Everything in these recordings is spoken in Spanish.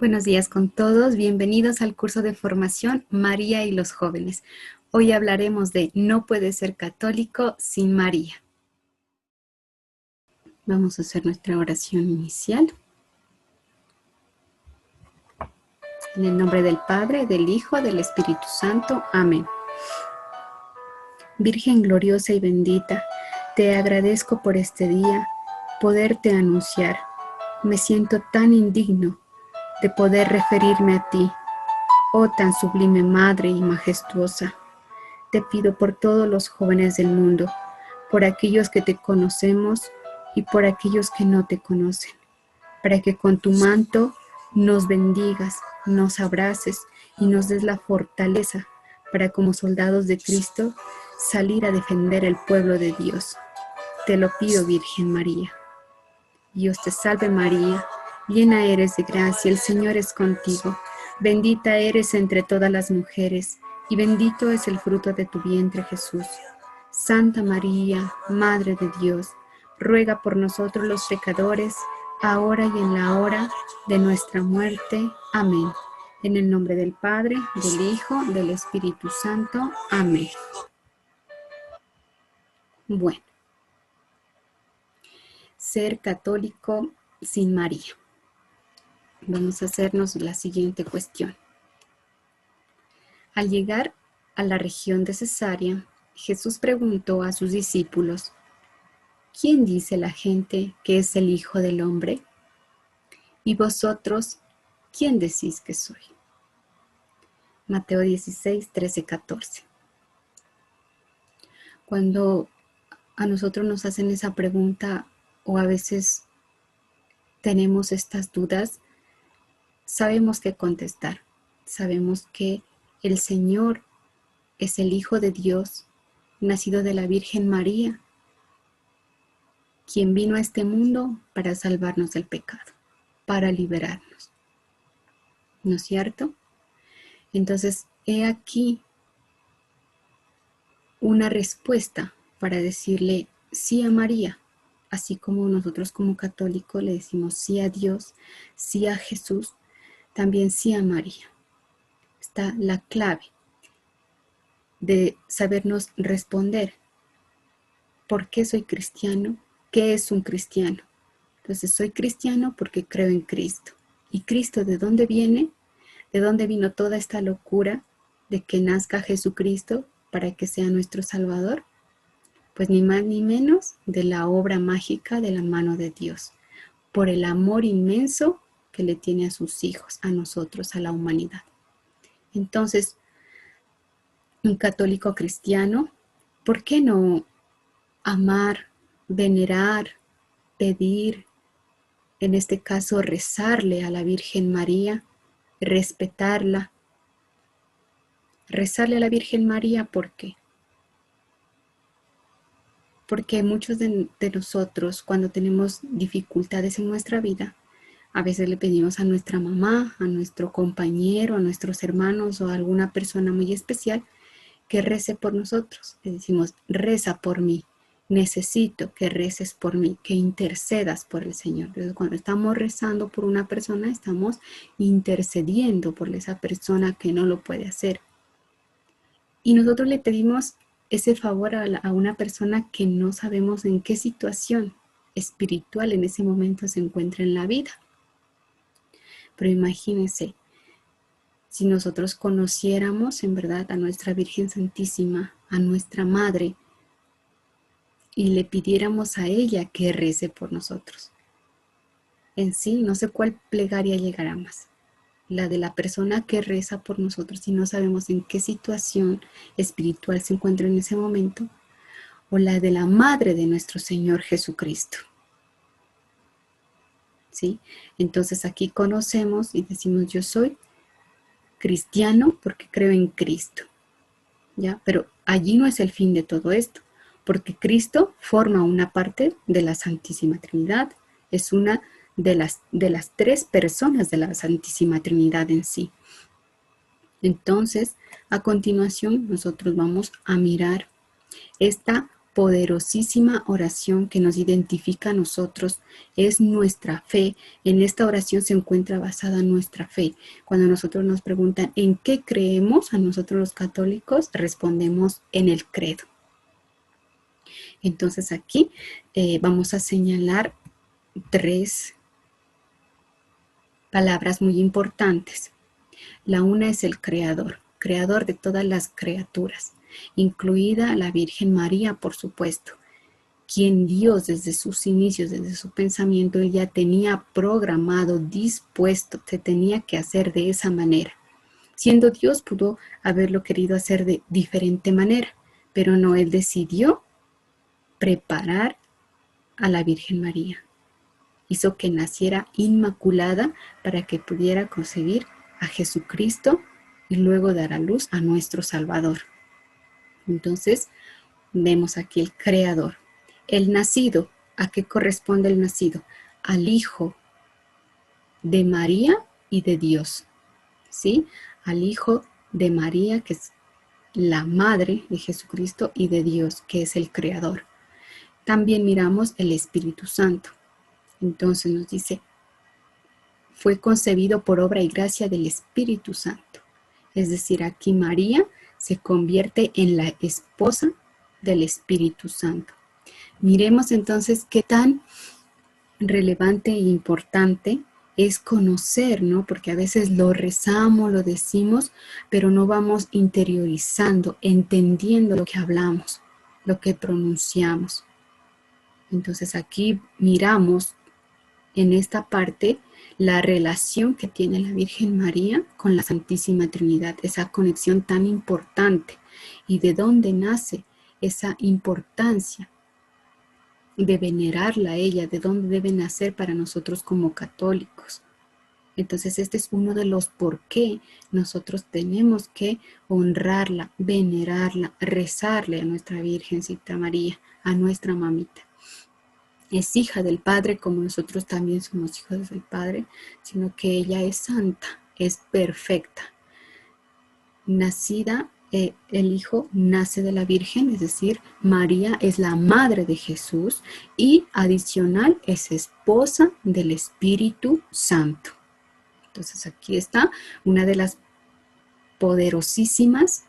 Buenos días con todos, bienvenidos al curso de formación María y los jóvenes. Hoy hablaremos de No puede ser católico sin María. Vamos a hacer nuestra oración inicial. En el nombre del Padre, del Hijo, del Espíritu Santo. Amén. Virgen gloriosa y bendita, te agradezco por este día, poderte anunciar. Me siento tan indigno de poder referirme a ti, oh tan sublime Madre y majestuosa. Te pido por todos los jóvenes del mundo, por aquellos que te conocemos y por aquellos que no te conocen, para que con tu manto nos bendigas, nos abraces y nos des la fortaleza para, como soldados de Cristo, salir a defender el pueblo de Dios. Te lo pido, Virgen María. Dios te salve María, llena eres de gracia, el Señor es contigo. Bendita eres entre todas las mujeres, y bendito es el fruto de tu vientre, Jesús. Santa María, Madre de Dios, ruega por nosotros los pecadores, ahora y en la hora de nuestra muerte. Amén. En el nombre del Padre, del Hijo, del Espíritu Santo. Amén. Bueno, ser católico sin María. Vamos a hacernos la siguiente cuestión. Al llegar a la región de Cesarea, Jesús preguntó a sus discípulos: ¿quién dice la gente que es el Hijo del Hombre? ¿Y vosotros, quién decís que soy? Mateo 16, 13, 14. Cuando a nosotros nos hacen esa pregunta o a veces tenemos estas dudas, sabemos qué contestar. Sabemos que el Señor es el Hijo de Dios, nacido de la Virgen María, quien vino a este mundo para salvarnos del pecado, para liberarnos. ¿No es cierto? Entonces, he aquí una respuesta para decirle sí a María, así como nosotros como católicos le decimos sí a Dios, sí a Jesús, también sí a María. Está la clave de sabernos responder. ¿Por qué soy cristiano? ¿Qué es un cristiano? Entonces, soy cristiano porque creo en Cristo. ¿Y Cristo de dónde viene? ¿De dónde vino toda esta locura de que nazca Jesucristo para que sea nuestro Salvador? Pues ni más ni menos de la obra mágica de la mano de Dios, por el amor inmenso que le tiene a sus hijos, a nosotros, a la humanidad. Entonces, un católico cristiano, ¿por qué no amar, venerar, pedir, en este caso rezarle a la Virgen María, respetarla? Rezarle a la Virgen María, ¿por qué? Porque muchos de nosotros, cuando tenemos dificultades en nuestra vida, a veces le pedimos a nuestra mamá, a nuestro compañero, a nuestros hermanos o a alguna persona muy especial que rece por nosotros. Le decimos: reza por mí, necesito que reces por mí, que intercedas por el Señor. Entonces, cuando estamos rezando por una persona, estamos intercediendo por esa persona que no lo puede hacer. Y nosotros le pedimos ese favor a una persona que no sabemos en qué situación espiritual en ese momento se encuentra en la vida. Pero imagínense, si nosotros conociéramos en verdad a nuestra Virgen Santísima, a nuestra Madre, y le pidiéramos a ella que rece por nosotros. En sí, no sé cuál plegaria llegará más. La de la persona que reza por nosotros y no sabemos en qué situación espiritual se encuentra en ese momento, o la de la Madre de nuestro Señor Jesucristo. ¿Sí? Entonces aquí conocemos y decimos: yo soy cristiano porque creo en Cristo. ¿Ya? Pero allí no es el fin de todo esto, porque Cristo forma una parte de la Santísima Trinidad, es una de las tres personas de la Santísima Trinidad en sí. Entonces, a continuación, nosotros vamos a mirar esta poderosísima oración que nos identifica a nosotros, es nuestra fe. En esta oración se encuentra basada nuestra fe. Cuando nosotros nos preguntan en qué creemos, a nosotros los católicos respondemos en el credo. Entonces aquí vamos a señalar 3 palabras muy importantes. La una es el creador de todas las criaturas, incluida la Virgen María, por supuesto, quien Dios desde sus inicios, desde su pensamiento, él ya tenía programado, dispuesto, se tenía que hacer de esa manera. Siendo Dios, pudo haberlo querido hacer de diferente manera, pero no, él decidió preparar a la Virgen María. Hizo que naciera inmaculada para que pudiera concebir a Jesucristo y luego dar a luz a nuestro Salvador. Entonces, vemos aquí el creador. El nacido, ¿a qué corresponde el nacido? Al Hijo de María y de Dios, ¿sí? Al Hijo de María, que es la madre de Jesucristo, y de Dios, que es el creador. También miramos el Espíritu Santo. Entonces nos dice, fue concebido por obra y gracia del Espíritu Santo. Es decir, aquí María se convierte en la esposa del Espíritu Santo. Miremos entonces qué tan relevante e importante es conocer, ¿no? Porque a veces lo rezamos, lo decimos, pero no vamos interiorizando, entendiendo lo que hablamos, lo que pronunciamos. Entonces aquí miramos en esta parte la relación que tiene la Virgen María con la Santísima Trinidad, esa conexión tan importante y de dónde nace esa importancia de venerarla a ella, de dónde debe nacer para nosotros como católicos. Entonces este es uno de los por qué nosotros tenemos que honrarla, venerarla, rezarle a nuestra Virgencita María, a nuestra mamita. Es hija del Padre como nosotros también somos hijos del Padre, sino que ella es santa, es perfecta. Nacida, el Hijo nace de la Virgen, es decir, María es la madre de Jesús y adicional es esposa del Espíritu Santo. Entonces aquí está una de las poderosísimas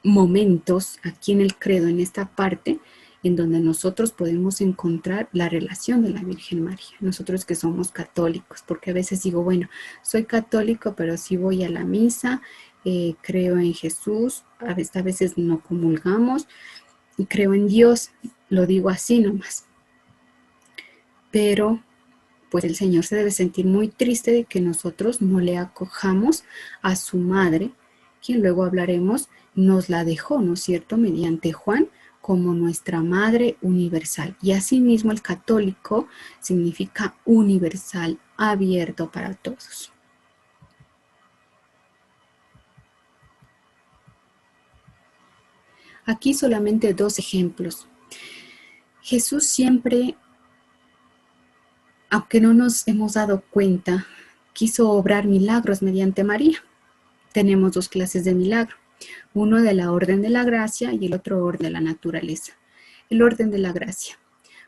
momentos aquí en el credo, en esta parte, en donde nosotros podemos encontrar la relación de la Virgen María, nosotros que somos católicos, porque a veces digo, bueno, soy católico, pero sí voy a la misa, creo en Jesús, a veces no comulgamos, y creo en Dios, lo digo así nomás. Pero pues el Señor se debe sentir muy triste de que nosotros no le acojamos a su madre, quien luego hablaremos, nos la dejó, ¿no es cierto?, mediante Juan, como nuestra Madre universal. Y asimismo el católico significa universal, abierto para todos. Aquí solamente 2 ejemplos. Jesús siempre, aunque no nos hemos dado cuenta, quiso obrar milagros mediante María. Tenemos 2 clases de milagro. Uno de la orden de la gracia y el otro orden de la naturaleza. El orden de la gracia.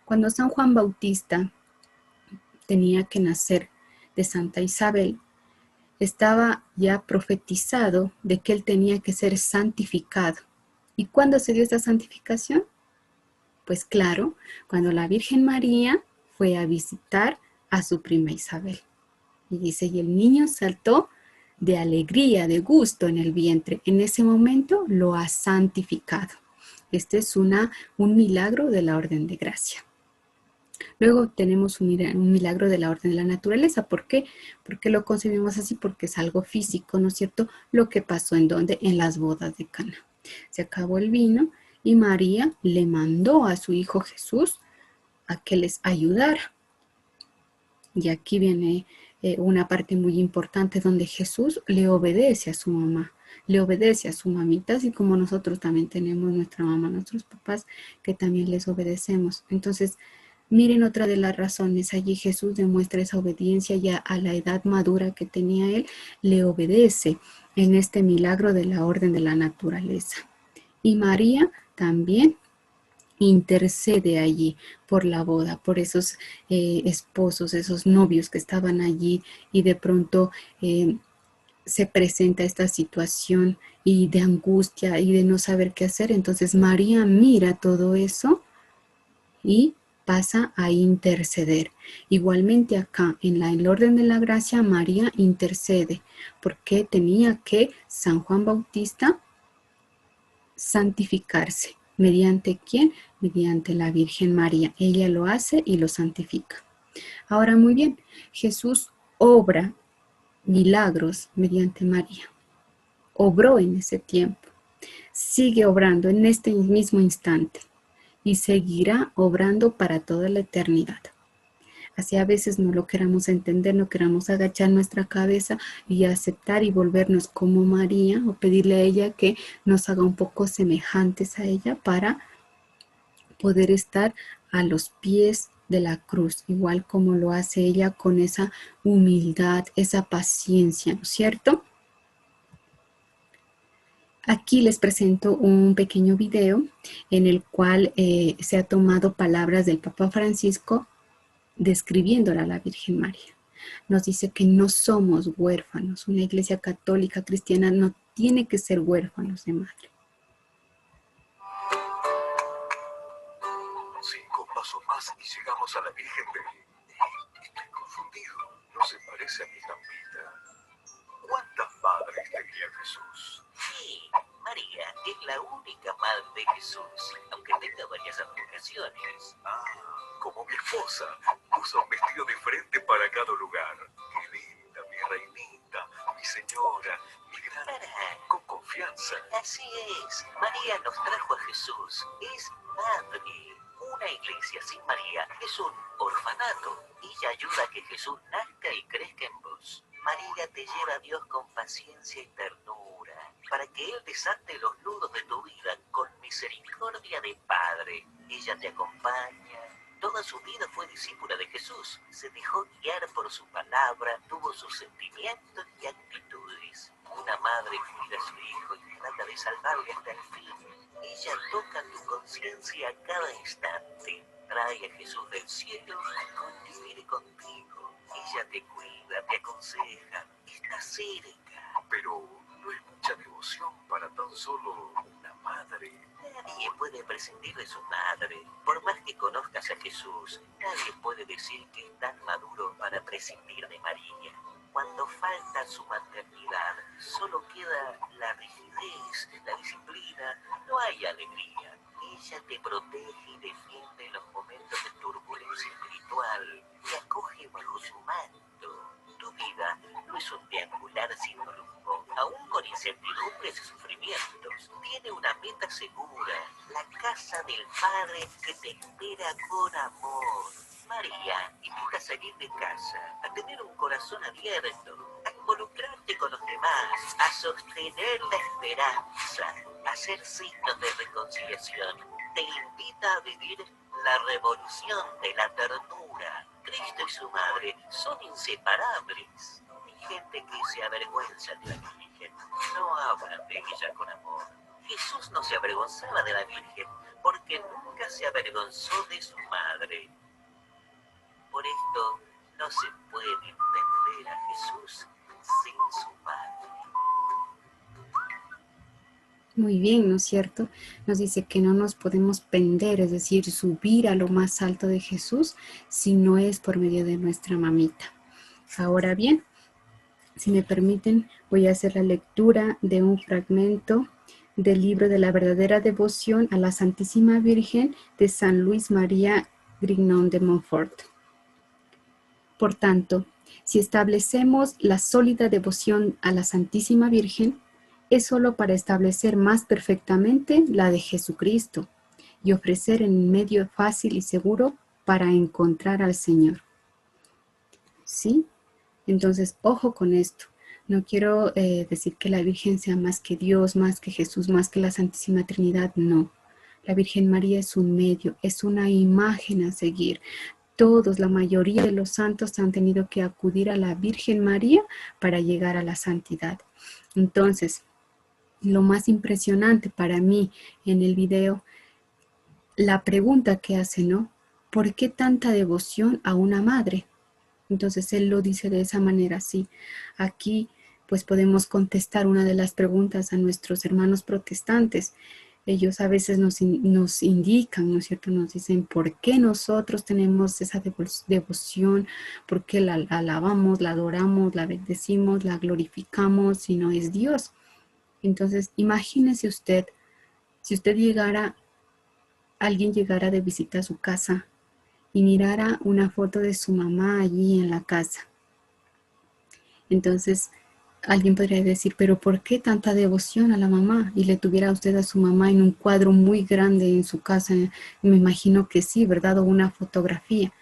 Cuando San Juan Bautista tenía que nacer de Santa Isabel, estaba ya profetizado de que él tenía que ser santificado. ¿Y cuándo se dio esta santificación? Pues claro, cuando la Virgen María fue a visitar a su prima Isabel. Y dice, y el niño saltó de alegría, de gusto en el vientre. En ese momento lo ha santificado. Este es un milagro de la orden de gracia. Luego tenemos un milagro de la orden de la naturaleza. ¿Por qué? Porque lo concebimos así, porque es algo físico, ¿no es cierto? Lo que pasó en donde, en las bodas de Cana. Se acabó el vino y María le mandó a su hijo Jesús a que les ayudara. Y aquí viene una parte muy importante donde Jesús le obedece a su mamá, le obedece a su mamita, así como nosotros también tenemos nuestra mamá, nuestros papás, que también les obedecemos. Entonces, miren otra de las razones, allí Jesús demuestra esa obediencia ya a la edad madura que tenía él, le obedece en este milagro de la orden de la naturaleza. Y María también intercede allí por la boda, por esos esposos, esos novios que estaban allí y de pronto se presenta esta situación y de angustia y de no saber qué hacer. Entonces María mira todo eso y pasa a interceder. Igualmente acá en el orden de la gracia, María intercede porque tenía que San Juan Bautista santificarse. ¿Mediante quién? Mediante la Virgen María. Ella lo hace y lo santifica. Ahora muy bien, Jesús obra milagros mediante María. Obró en ese tiempo. Sigue obrando en este mismo instante y seguirá obrando para toda la eternidad. Así a veces no lo queramos entender, no queramos agachar nuestra cabeza y aceptar y volvernos como María o pedirle a ella que nos haga un poco semejantes a ella para poder estar a los pies de la cruz, igual como lo hace ella con esa humildad, esa paciencia, ¿no es cierto? Aquí les presento un pequeño video en el cual se ha tomado palabras del Papa Francisco describiéndola a la Virgen María. Nos dice que no somos huérfanos. Una iglesia católica cristiana no tiene que ser huérfanos de madre. 5 pasos más y llegamos a la Virgen de... Estoy confundido. No se parece a mi Gambita. ¿Cuántas madres tenía Jesús? Sí, María es la única madre de Jesús, aunque tenga varias advocaciones. Ah, como mi esposa. Usa un vestido diferente para cada lugar. Qué linda, mi reinita, mi señora, mi gran... Con confianza. Así es, María nos trajo a Jesús, es madre. Una iglesia sin María es un orfanato. Ella ayuda a que Jesús nazca y crezca en vos. María te lleva a Dios con paciencia y ternura, para que Él desate los nudos de tu vida con misericordia de Padre. Ella te acompaña. Toda su vida fue discípula de Jesús. Se dejó guiar por su palabra, tuvo sus sentimientos y actitudes. Una madre cuida a su hijo y trata de salvarle hasta el fin. Ella toca tu conciencia a cada instante. Trae a Jesús del cielo a convivir contigo. Ella te cuida, te aconseja, está cerca. Pero no es mucha devoción para tan solo una madre. Nadie puede prescindir de su madre. Por más que conozcas a Jesús, nadie puede decir que es tan maduro para prescindir de María. Cuando falta su maternidad, solo queda la rigidez, la disciplina, no hay alegría. Ella te protege y defiende en los momentos de turbulencia espiritual, te acoge bajo su manto. Tu vida no es un deambular sin rumbo, aún con incertidumbres y sufrimientos. Tiene una meta segura, la casa del Padre que te espera con amor. María invita a salir de casa, a tener un corazón abierto, a involucrarte con los demás, a sostener la esperanza, a ser signos de reconciliación. Te invita a vivir la revolución de la ternura. Cristo y su madre son inseparables. Hay gente que se avergüenza de la Virgen, no hablan de ella con amor. Jesús no se avergonzaba de la Virgen porque nunca se avergonzó de su madre. Por esto no se puede entender a Jesús sin su madre. Muy bien, ¿no es cierto? Nos dice que no nos podemos pender, es decir, subir a lo más alto de Jesús si no es por medio de nuestra mamita. Ahora bien, si me permiten, voy a hacer la lectura de un fragmento del libro de la verdadera devoción a la Santísima Virgen de San Luis María Grignon de Montfort. Por tanto, si establecemos la sólida devoción a la Santísima Virgen, es solo para establecer más perfectamente la de Jesucristo y ofrecer un medio fácil y seguro para encontrar al Señor. ¿Sí? Entonces, ojo con esto. No quiero decir que la Virgen sea más que Dios, más que Jesús, más que la Santísima Trinidad. No. La Virgen María es un medio, es una imagen a seguir. Todos, la mayoría de los santos han tenido que acudir a la Virgen María para llegar a la santidad. Entonces, lo más impresionante para mí en el video, la pregunta que hace, ¿no? ¿Por qué tanta devoción a una madre? Entonces él lo dice de esa manera, sí. Aquí pues podemos contestar una de las preguntas a nuestros hermanos protestantes. Ellos a veces nos indican, ¿no es cierto? Nos dicen por qué nosotros tenemos esa devoción, por qué la alabamos, la adoramos, la bendecimos, la glorificamos, si no es Dios. Entonces imagínese usted, si usted alguien llegara de visita a su casa y mirara una foto de su mamá allí en la casa. Entonces, alguien podría decir, pero ¿por qué tanta devoción a la mamá? Y le tuviera usted a su mamá en un cuadro muy grande en su casa. Me imagino que sí, ¿verdad? O una fotografía.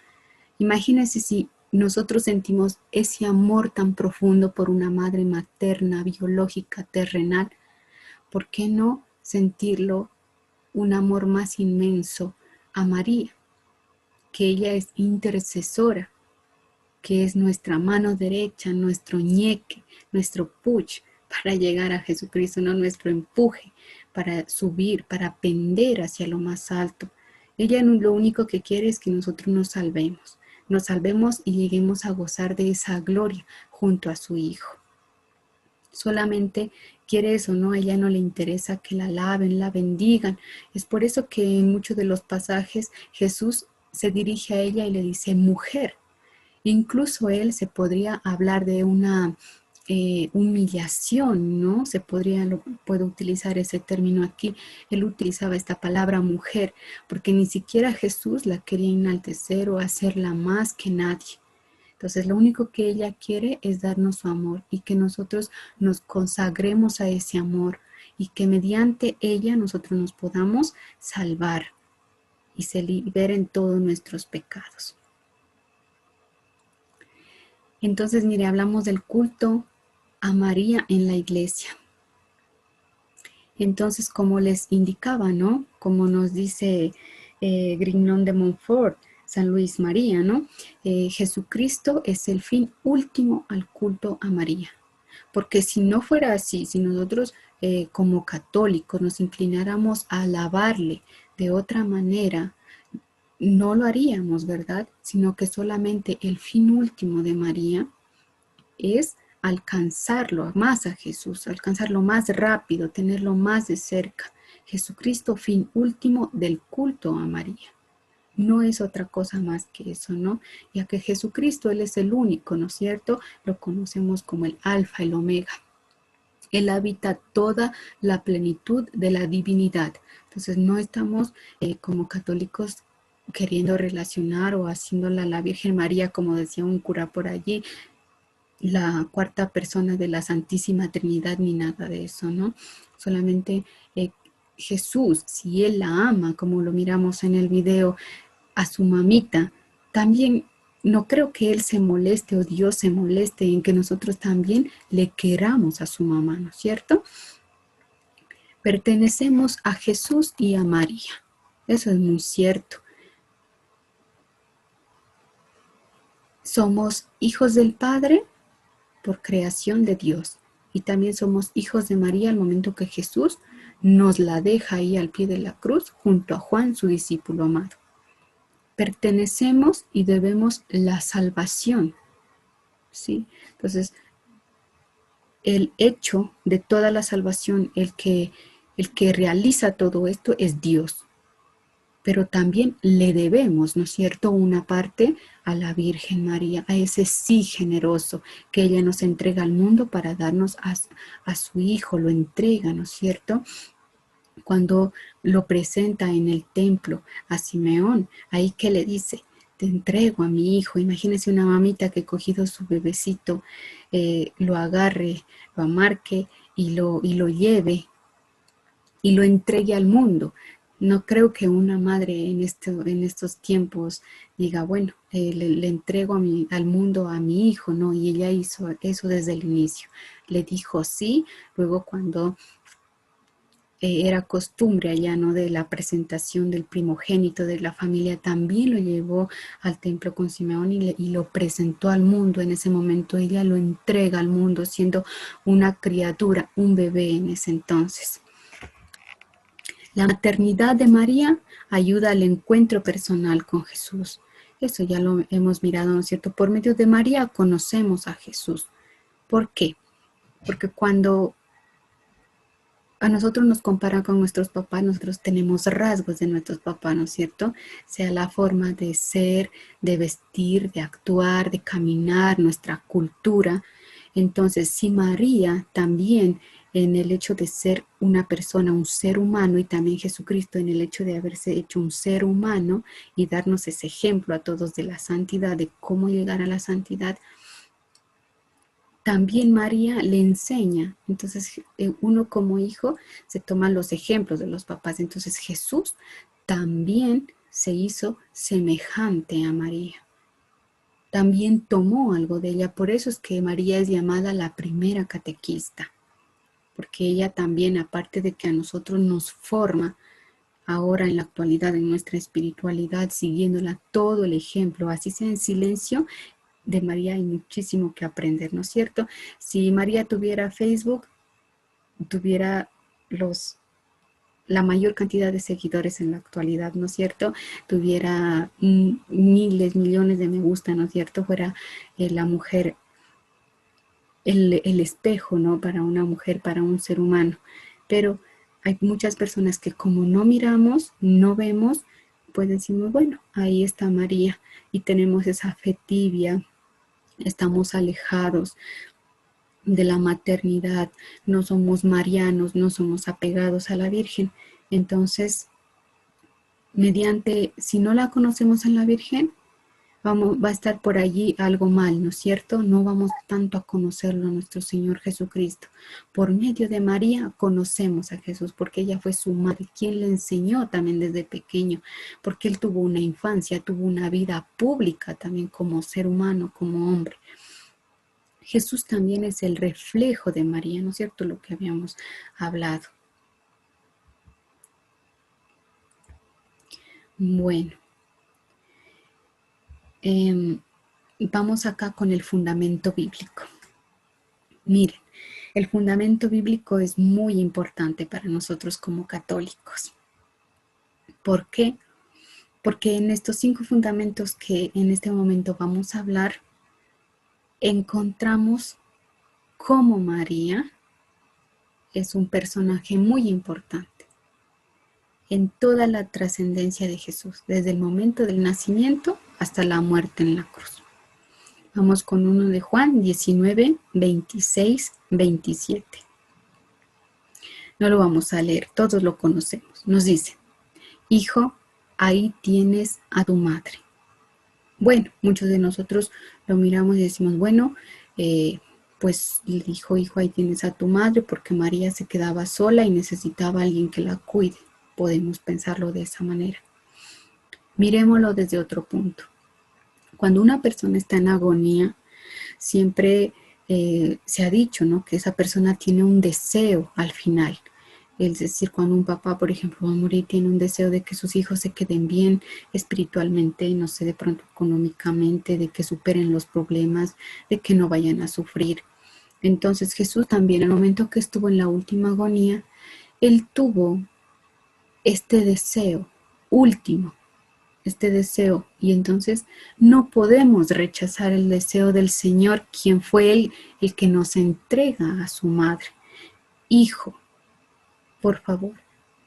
Imagínense si nosotros sentimos ese amor tan profundo por una madre materna, biológica, terrenal. ¿Por qué no sentirlo un amor más inmenso a María? Que ella es intercesora, que es nuestra mano derecha, nuestro ñeque, nuestro push para llegar a Jesucristo, no nuestro empuje para subir, para pender hacia lo más alto. Ella lo único que quiere es que nosotros nos salvemos y lleguemos a gozar de esa gloria junto a su Hijo. Solamente quiere eso, ¿no? A ella no le interesa que la alaben, la bendigan. Es por eso que en muchos de los pasajes Jesús se dirige a ella y le dice, mujer. Incluso él se podría hablar de una humillación, ¿no? Puedo utilizar ese término aquí. Él utilizaba esta palabra mujer, porque ni siquiera Jesús la quería enaltecer o hacerla más que nadie. Entonces, lo único que ella quiere es darnos su amor y que nosotros nos consagremos a ese amor y que mediante ella nosotros nos podamos salvar y se liberen todos nuestros pecados. Entonces, mire, hablamos del culto a María en la iglesia. Entonces, como les indicaba, ¿no? Como nos dice Grignon de Montfort, San Luis María, ¿no? Jesucristo es el fin último al culto a María. Porque si no fuera así, si nosotros como católicos nos inclináramos a alabarle de otra manera, no lo haríamos, ¿verdad? Sino que solamente el fin último de María es alcanzarlo más a Jesús, alcanzarlo más rápido, tenerlo más de cerca. Jesucristo, fin último del culto a María. No es otra cosa más que eso, ¿no? Ya que Jesucristo, Él es el único, ¿no es cierto? Lo conocemos como el Alfa, el Omega. Él habita toda la plenitud de la divinidad. Entonces no estamos como católicos queriendo relacionar o haciéndola a la Virgen María, como decía un cura por allí, la cuarta persona de la Santísima Trinidad, ni nada de eso, ¿no? Solamente Jesús, si Él la ama, como lo miramos en el video, a su mamita, también no creo que Él se moleste o Dios se moleste en que nosotros también le queramos a su mamá, ¿no es cierto? Pertenecemos a Jesús y a María. Eso es muy cierto. Somos hijos del Padre por creación de Dios. Y también somos hijos de María al momento que Jesús nos la deja ahí al pie de la cruz junto a Juan, su discípulo amado. Pertenecemos y debemos la salvación, ¿sí? Entonces, el hecho de toda la salvación, el que realiza todo esto es Dios. Pero también le debemos, ¿no es cierto?, una parte a la Virgen María, a ese sí generoso que ella nos entrega al mundo para darnos a su Hijo, lo entrega, ¿no es cierto? Cuando lo presenta en el templo a Simeón, ahí que le dice, te entrego a mi hijo. Imagínense una mamita que cogido su bebecito, lo agarre, lo amarque y lo lleve y lo entregue al mundo. No creo que una madre en estos tiempos diga, bueno, le entrego al mundo a mi hijo, ¿no? Y ella hizo eso desde el inicio. Le dijo sí, luego cuando era costumbre allá, ¿no? De la presentación del primogénito de la familia, también lo llevó al templo con Simeón y lo presentó al mundo. En ese momento ella lo entrega al mundo siendo una criatura, un bebé en ese entonces. La maternidad de María ayuda al encuentro personal con Jesús. Eso ya lo hemos mirado, ¿no es cierto? Por medio de María conocemos a Jesús. ¿Por qué? Porque cuando a nosotros nos comparan con nuestros papás, nosotros tenemos rasgos de nuestros papás, ¿no es cierto? Sea la forma de ser, de vestir, de actuar, de caminar, nuestra cultura. Entonces, si María también en el hecho de ser una persona, un ser humano, y también Jesucristo en el hecho de haberse hecho un ser humano y darnos ese ejemplo a todos de la santidad, de cómo llegar a la santidad, también María le enseña. Entonces uno como hijo se toma los ejemplos de los papás. Entonces Jesús también se hizo semejante a María. También tomó algo de ella. Por eso es que María es llamada la primera catequista. Porque ella también, aparte de que a nosotros nos forma, ahora en la actualidad, en nuestra espiritualidad, siguiéndola todo el ejemplo, así sea en silencio, de María hay muchísimo que aprender, ¿no es cierto? Si María tuviera Facebook, tuviera la mayor cantidad de seguidores en la actualidad, ¿no es cierto? Tuviera miles, millones de me gusta, ¿no es cierto? Fuera la mujer, el espejo, ¿no? Para una mujer, para un ser humano. Pero hay muchas personas que como no miramos, no vemos, pues decimos, bueno, ahí está María y tenemos esa fe tibia, estamos alejados de la maternidad, no somos marianos, no somos apegados a la Virgen. Entonces, si no la conocemos a la Virgen, va a estar por allí algo mal, ¿no es cierto? No vamos tanto a conocerlo a nuestro Señor Jesucristo. Por medio de María conocemos a Jesús, porque ella fue su madre, quien le enseñó también desde pequeño, porque él tuvo una infancia, tuvo una vida pública también como ser humano, como hombre. Jesús también es el reflejo de María, ¿no es cierto? Lo que habíamos hablado. Bueno. Vamos acá con el fundamento bíblico. Miren, el fundamento bíblico es muy importante para nosotros como católicos. ¿Por qué? Porque en estos 5 fundamentos que en este momento vamos a hablar, encontramos cómo María es un personaje muy importante en toda la trascendencia de Jesús, desde el momento del nacimiento hasta la muerte en la cruz. Vamos con uno de Juan 19, 26, 27. No lo vamos a leer, todos lo conocemos. Nos dice, hijo, ahí tienes a tu madre. Bueno, muchos de nosotros lo miramos y decimos, bueno, pues le dijo, hijo, ahí tienes a tu madre, porque María se quedaba sola y necesitaba a alguien que la cuide. Podemos pensarlo de esa manera. Miremoslo desde otro punto. Cuando una persona está en agonía, siempre se ha dicho, ¿no?, que esa persona tiene un deseo al final. Es decir, cuando un papá, por ejemplo, va a morir, tiene un deseo de que sus hijos se queden bien espiritualmente, no sé, de pronto económicamente, de que superen los problemas, de que no vayan a sufrir. Entonces Jesús también, en el momento que estuvo en la última agonía, él tuvo este deseo último, este deseo, y entonces no podemos rechazar el deseo del Señor, quien fue Él el que nos entrega a su madre. Hijo, por favor,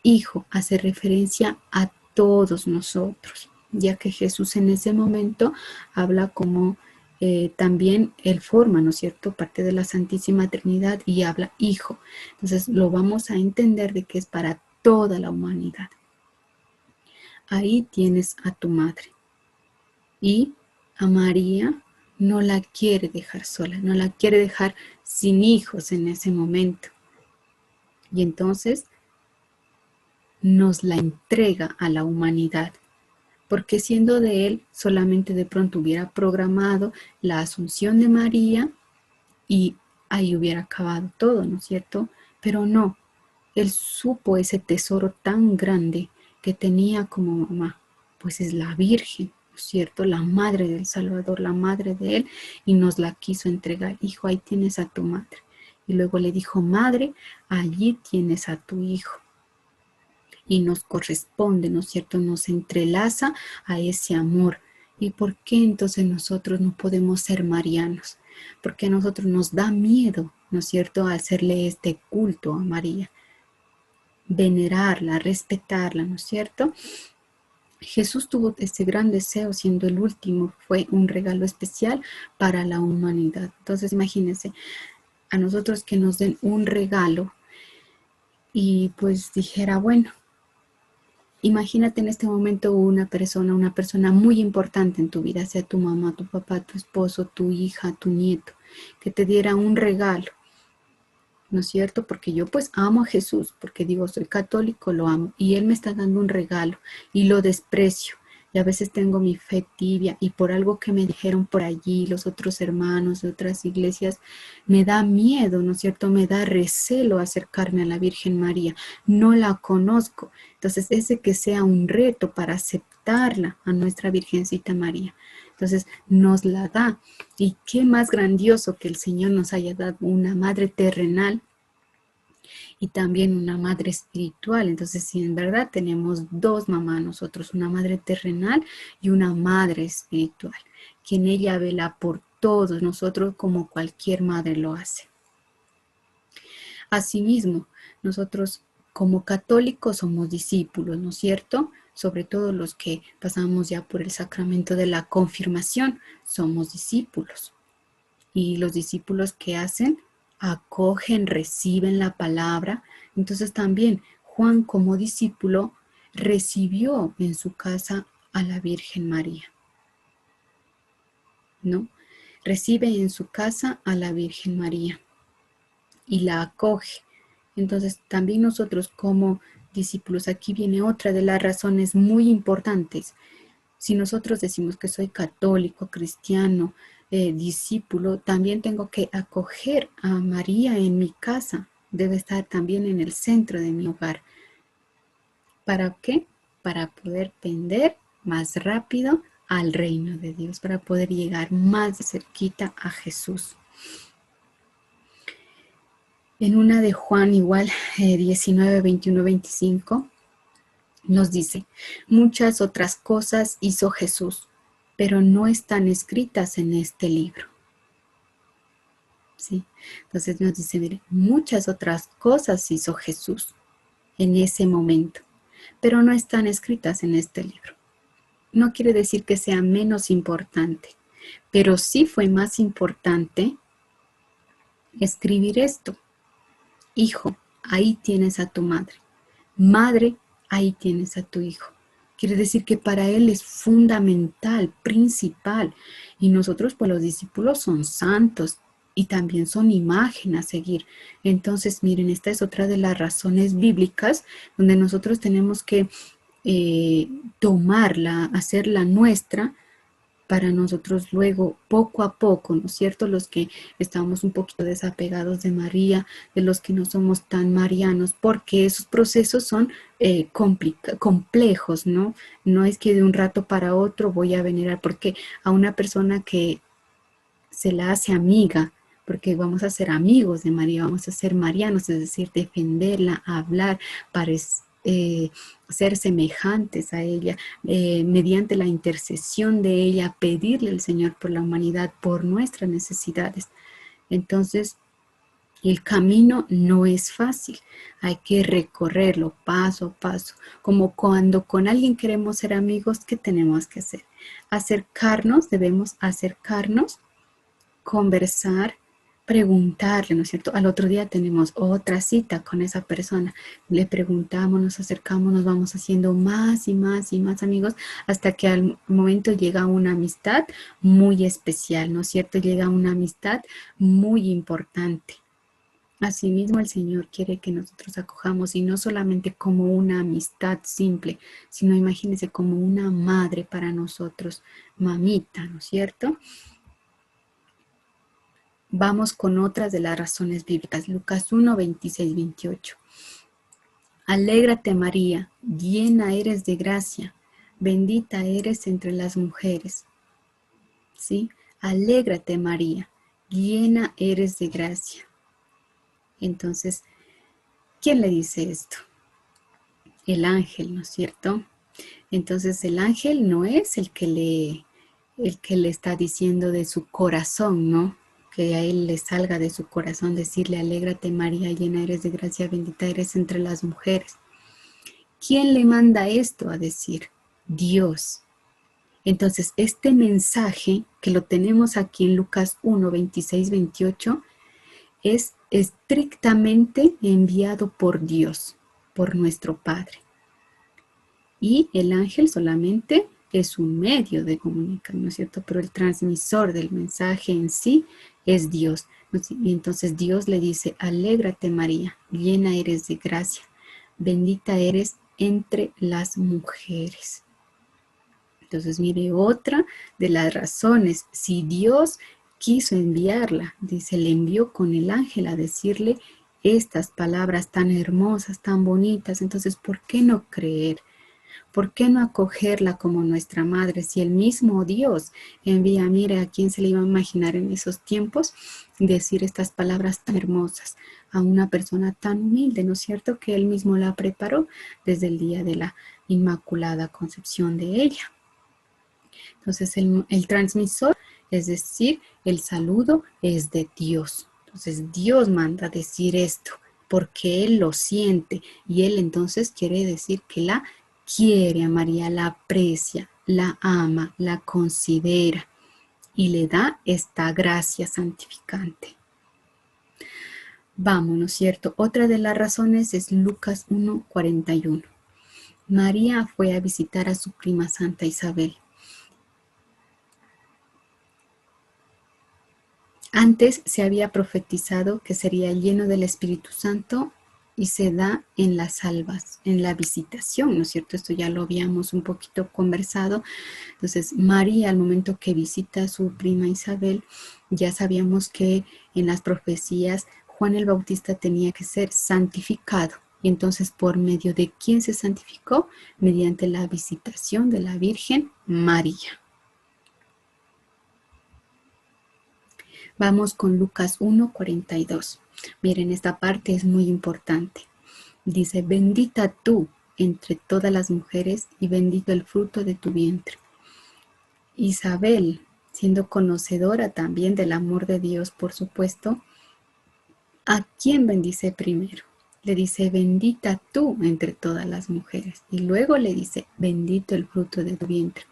hijo hace referencia a todos nosotros, ya que Jesús en ese momento habla como también Él forma, ¿no es cierto?, parte de la Santísima Trinidad y habla hijo. Entonces lo vamos a entender de que es para toda la humanidad. Ahí tienes a tu madre. Y a María no la quiere dejar sola, no la quiere dejar sin hijos en ese momento. Y entonces nos la entrega a la humanidad, porque siendo de Él, solamente de pronto hubiera programado la asunción de María y ahí hubiera acabado todo, ¿no es cierto? Pero no, Él supo ese tesoro tan grande que tenía como mamá, pues es la Virgen, ¿no es cierto? La madre del Salvador, la madre de él, y nos la quiso entregar. Hijo, ahí tienes a tu madre. Y luego le dijo, madre, allí tienes a tu hijo. Y nos corresponde, ¿no es cierto? Nos entrelaza a ese amor. ¿Y por qué entonces nosotros no podemos ser marianos? Porque a nosotros nos da miedo, ¿no es cierto?, hacerle este culto a María, venerarla, respetarla, ¿no es cierto? Jesús tuvo este gran deseo, siendo el último, fue un regalo especial para la humanidad. Entonces imagínense, a nosotros que nos den un regalo y pues dijera, bueno, imagínate en este momento una persona muy importante en tu vida, sea tu mamá, tu papá, tu esposo, tu hija, tu nieto, que te diera un regalo, ¿no es cierto? Porque yo pues amo a Jesús, porque digo, soy católico, lo amo, y Él me está dando un regalo y lo desprecio. Y a veces tengo mi fe tibia y por algo que me dijeron por allí los otros hermanos de otras iglesias, me da miedo, ¿no es cierto? Me da recelo acercarme a la Virgen María. No la conozco. Entonces, ese que sea un reto para aceptarla a nuestra Virgencita María. Entonces, nos la da. Y qué más grandioso que el Señor nos haya dado una madre terrenal y también una madre espiritual. Entonces, si en verdad tenemos dos mamás nosotros, una madre terrenal y una madre espiritual, quien ella vela por todos nosotros como cualquier madre lo hace. Asimismo, nosotros como católicos somos discípulos, ¿no es cierto? Sobre todo los que pasamos ya por el sacramento de la confirmación, somos discípulos. Y los discípulos que hacen, acogen, reciben la palabra. Entonces también Juan como discípulo recibió en su casa a la Virgen María, ¿no? Recibe en su casa a la Virgen María y la acoge. Entonces también nosotros como discípulos, aquí viene otra de las razones muy importantes. Si nosotros decimos que soy católico, cristiano, discípulo, también tengo que acoger a María en mi casa. Debe estar también en el centro de mi hogar. ¿Para qué? Para poder pender más rápido al reino de Dios, para poder llegar más de cerquita a Jesús. En una de Juan igual, 19, 21, 25, nos dice, muchas otras cosas hizo Jesús, pero no están escritas en este libro. ¿Sí? Entonces nos dice, mire, muchas otras cosas hizo Jesús en ese momento, pero no están escritas en este libro. No quiere decir que sea menos importante, pero sí fue más importante escribir esto. Hijo, ahí tienes a tu madre. Madre, ahí tienes a tu hijo. Quiere decir que para él es fundamental, principal. Y nosotros, pues los discípulos son santos y también son imagen a seguir. Entonces, miren, esta es otra de las razones bíblicas donde nosotros tenemos que tomarla, hacerla nuestra, para nosotros luego, poco a poco, ¿no es cierto? Los que estamos un poquito desapegados de María, de los que no somos tan marianos, porque esos procesos son complejos, ¿no? No es que de un rato para otro voy a venerar, porque a una persona que se la hace amiga, porque vamos a ser amigos de María, vamos a ser marianos, es decir, defenderla, hablar, ser semejantes a ella, mediante la intercesión de ella, pedirle al Señor por la humanidad, por nuestras necesidades. Entonces, el camino no es fácil, hay que recorrerlo paso a paso, como cuando con alguien queremos ser amigos, ¿qué tenemos que hacer? Debemos acercarnos, conversar, preguntarle, ¿no es cierto? Al otro día tenemos otra cita con esa persona, le preguntamos, nos acercamos, nos vamos haciendo más y más y más amigos hasta que al momento llega una amistad muy especial, ¿no es cierto? Llega una amistad muy importante. Asimismo, el Señor quiere que nosotros acojamos y no solamente como una amistad simple, sino imagínense como una madre para nosotros, mamita, ¿no es cierto? Vamos con otras de las razones bíblicas. Lucas 1, 26, 28. Alégrate María, llena eres de gracia, bendita eres entre las mujeres. ¿Sí? Alégrate María, llena eres de gracia. Entonces, ¿quién le dice esto? El ángel, ¿no es cierto? Entonces el ángel no es el que le está diciendo de su corazón, ¿no? Que a él le salga de su corazón decirle, alégrate María, llena eres de gracia, bendita eres entre las mujeres. ¿Quién le manda esto a decir? Dios. Entonces este mensaje que lo tenemos aquí en Lucas 1, 26, 28, es estrictamente enviado por Dios, por nuestro Padre. Y el ángel solamente es un medio de comunicar, ¿no es cierto? Pero el transmisor del mensaje en sí es Dios. Y entonces Dios le dice, alégrate María, llena eres de gracia, bendita eres entre las mujeres. Entonces mire, otra de las razones, si Dios quiso enviarla, dice, le envió con el ángel a decirle estas palabras tan hermosas, tan bonitas, entonces ¿por qué no creer? ¿Por qué no acogerla como nuestra madre? Si el mismo Dios envía, mire, ¿a quién se le iba a imaginar en esos tiempos decir estas palabras tan hermosas a una persona tan humilde, ¿no es cierto? Que él mismo la preparó desde el día de la Inmaculada Concepción de ella. Entonces el transmisor, es decir, el saludo es de Dios. Entonces Dios manda decir esto porque Él lo siente y Él entonces quiere decir que la quiere a María, la aprecia, la ama, la considera y le da esta gracia santificante. Vamos, ¿no es cierto? Otra de las razones es Lucas 1:41. María fue a visitar a su prima Santa Isabel. Antes se había profetizado que sería lleno del Espíritu Santo y se da en las salvas, en la visitación, ¿no es cierto? Esto ya lo habíamos un poquito conversado. Entonces, María, al momento que visita a su prima Isabel, ya sabíamos que en las profecías Juan el Bautista tenía que ser santificado. Y entonces, ¿por medio de quién se santificó? Mediante la visitación de la Virgen María. Vamos con Lucas 1:42. Miren, esta parte es muy importante. Dice, bendita tú entre todas las mujeres y bendito el fruto de tu vientre. Isabel, siendo conocedora también del amor de Dios, por supuesto, ¿a quién bendice primero? Le dice, bendita tú entre todas las mujeres. Y luego le dice, bendito el fruto de tu vientre.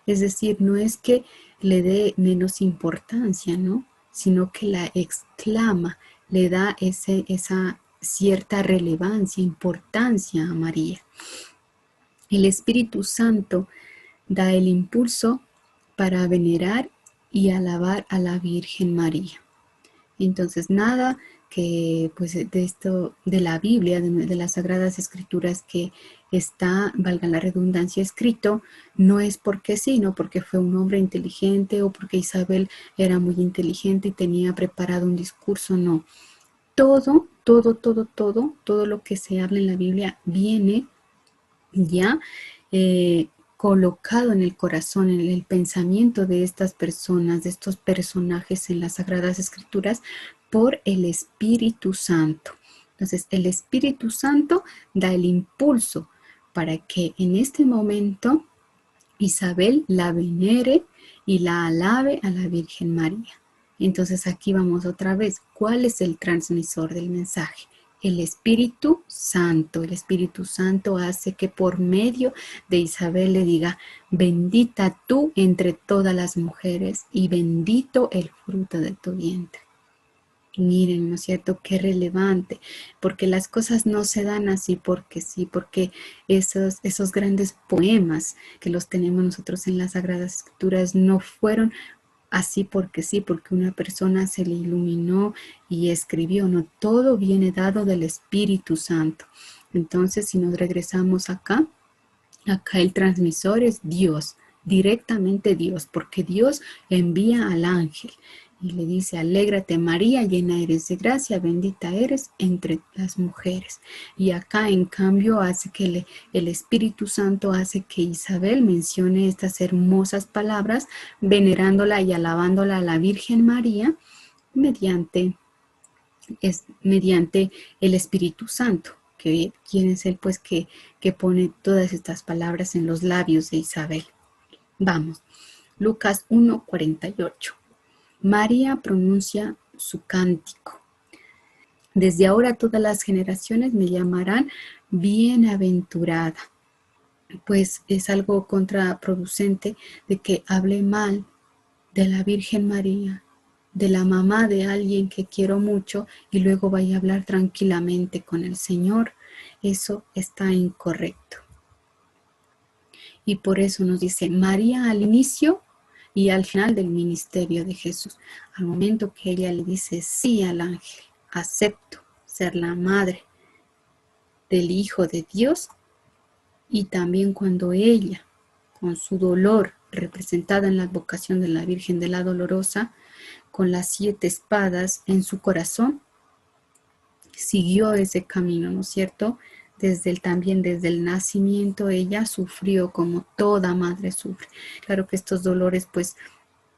Es decir, no es que le dé menos importancia, ¿no? Sino que la exclama, le da esa cierta relevancia, importancia a María. El Espíritu Santo da el impulso para venerar y alabar a la Virgen María. Entonces, nada que pues de esto, de la Biblia, de las Sagradas Escrituras que está, valga la redundancia, escrito, no es porque sí, no porque fue un hombre inteligente o porque Isabel era muy inteligente y tenía preparado un discurso, no. Todo lo que se habla en la Biblia viene ya colocado en el corazón, en el pensamiento de estas personas, de estos personajes en las Sagradas Escrituras, por el Espíritu Santo. Entonces, el Espíritu Santo da el impulso para que en este momento Isabel la venere y la alabe a la Virgen María. Entonces, aquí vamos otra vez. ¿Cuál es el transmisor del mensaje? El Espíritu Santo. El Espíritu Santo hace que por medio de Isabel le diga, bendita tú entre todas las mujeres y bendito el fruto de tu vientre. Miren, ¿no es cierto? Qué relevante, porque las cosas no se dan así porque sí, porque esos grandes poemas que los tenemos nosotros en las Sagradas Escrituras no fueron así porque sí, porque una persona se le iluminó y escribió, no, todo viene dado del Espíritu Santo. Entonces, si nos regresamos acá el transmisor es Dios, directamente Dios, porque Dios envía al ángel. Y le dice, alégrate María, llena eres de gracia, bendita eres entre las mujeres. Y acá en cambio hace que el Espíritu Santo hace que Isabel mencione estas hermosas palabras, venerándola y alabándola a la Virgen María mediante el Espíritu Santo, quien es él pues que pone todas estas palabras en los labios de Isabel. Vamos, Lucas 1:48. María pronuncia su cántico. Desde ahora todas las generaciones me llamarán bienaventurada. Pues es algo contraproducente de que hable mal de la Virgen María, de la mamá de alguien que quiero mucho y luego vaya a hablar tranquilamente con el Señor. Eso está incorrecto. Y por eso nos dice María al inicio y al final del ministerio de Jesús. Al momento que ella le dice sí al ángel, acepto ser la madre del Hijo de Dios, y también cuando ella, con su dolor representada en la advocación de la Virgen de la Dolorosa, con las 7 espadas en su corazón, siguió ese camino, ¿no es cierto? También desde el nacimiento ella sufrió como toda madre sufre. Claro que estos dolores pues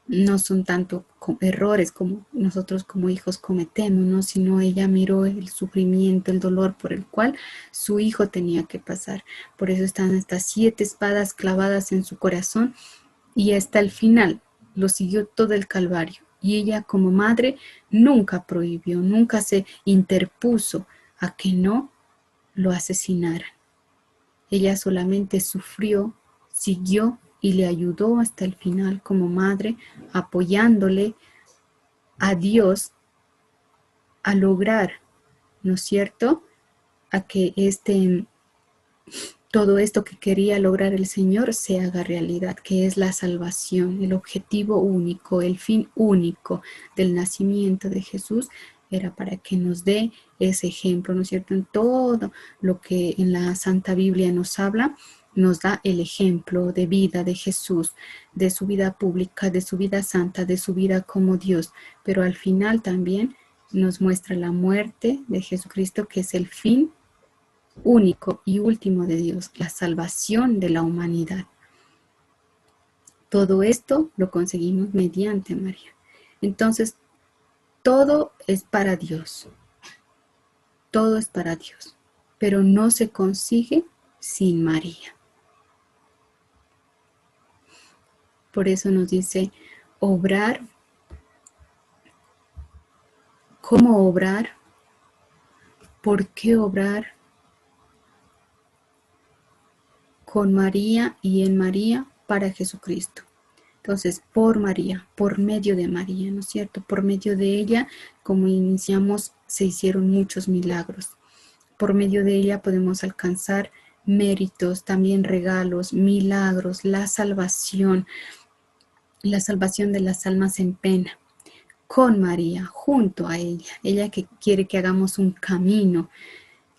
no son tanto errores como nosotros como hijos cometemos, ¿no? Sino ella miró el sufrimiento, el dolor por el cual su hijo tenía que pasar. Por eso están estas 7 espadas clavadas en su corazón y hasta el final lo siguió todo el Calvario. Y ella como madre nunca prohibió, nunca se interpuso a que no lo asesinaran. Ella solamente sufrió, siguió y le ayudó hasta el final como madre, apoyándole a Dios a lograr, ¿no es cierto?, a que todo esto que quería lograr el Señor se haga realidad, que es la salvación, el objetivo único, el fin único del nacimiento de Jesús era para que nos dé ese ejemplo, ¿no es cierto? En todo lo que en la Santa Biblia nos habla, nos da el ejemplo de vida de Jesús, de su vida pública, de su vida santa, de su vida como Dios, pero al final también nos muestra la muerte de Jesucristo, que es el fin único y último de Dios, la salvación de la humanidad. Todo esto lo conseguimos mediante María. Entonces, todo es para Dios. Todo es para Dios, pero no se consigue sin María. Por eso nos dice obrar. ¿Cómo obrar? ¿Por qué obrar? Con María y en María para Jesucristo. Entonces, por María, por medio de María, ¿no es cierto? Por medio de ella, como iniciamos, se hicieron muchos milagros. Por medio de ella podemos alcanzar méritos, también regalos, milagros, la salvación de las almas en pena. Con María, junto a ella que quiere que hagamos un camino,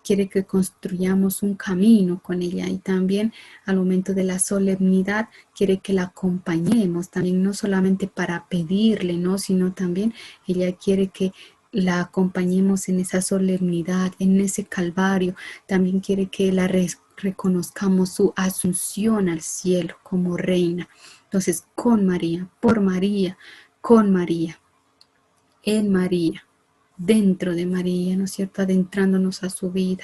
quiere que construyamos un camino con ella, y también al momento de la solemnidad quiere que la acompañemos, también no solamente para pedirle, ¿no? Sino también ella quiere que la acompañemos en esa solemnidad, en ese calvario. También quiere que la reconozcamos su asunción al cielo como reina. Entonces, con María, por María, con María, en María, dentro de María, ¿no es cierto?, adentrándonos a su vida,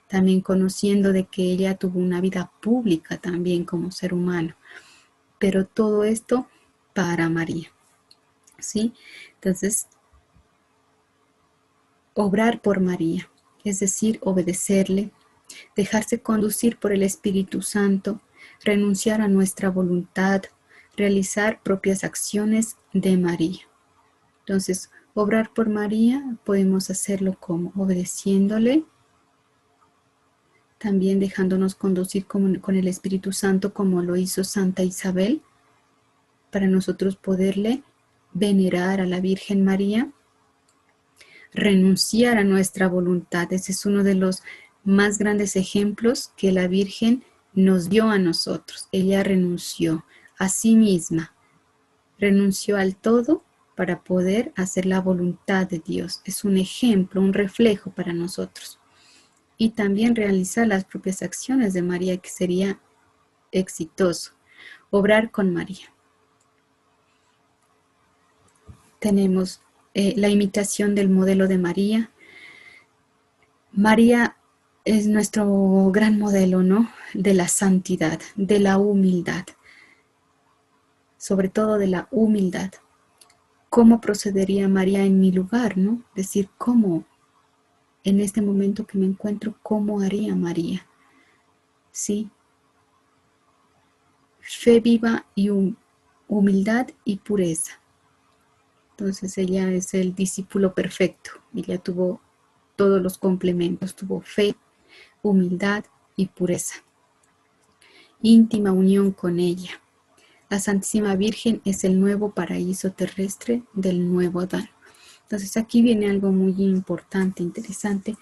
también conociendo de que ella tuvo una vida pública también como ser humano, pero todo esto para María, ¿sí? Entonces, obrar por María, es decir, obedecerle, dejarse conducir por el Espíritu Santo, renunciar a nuestra voluntad, realizar propias acciones de María. Entonces, obrar por María podemos hacerlo como obedeciéndole, también dejándonos conducir con el Espíritu Santo como lo hizo Santa Isabel, para nosotros poderle venerar a la Virgen María, renunciar a nuestra voluntad. Ese es uno de los más grandes ejemplos que la Virgen nos dio a nosotros. Ella renunció a sí misma, renunció al todo para poder hacer la voluntad de Dios. Es un ejemplo, un reflejo para nosotros. Y también realizar las propias acciones de María, que sería exitoso. Obrar con María. Tenemos la imitación del modelo de María. María es nuestro gran modelo, ¿no? De la santidad, de la humildad. Sobre todo de la humildad. ¿Cómo procedería María en mi lugar, no? Decir, ¿cómo? En este momento que me encuentro, ¿cómo haría María? ¿Sí? Fe viva y humildad y pureza. Entonces ella es el discípulo perfecto. Ella tuvo todos los complementos. Tuvo fe, humildad y pureza. Íntima unión con ella. La Santísima Virgen es el nuevo paraíso terrestre del nuevo Adán. Entonces aquí viene algo muy importante, interesante,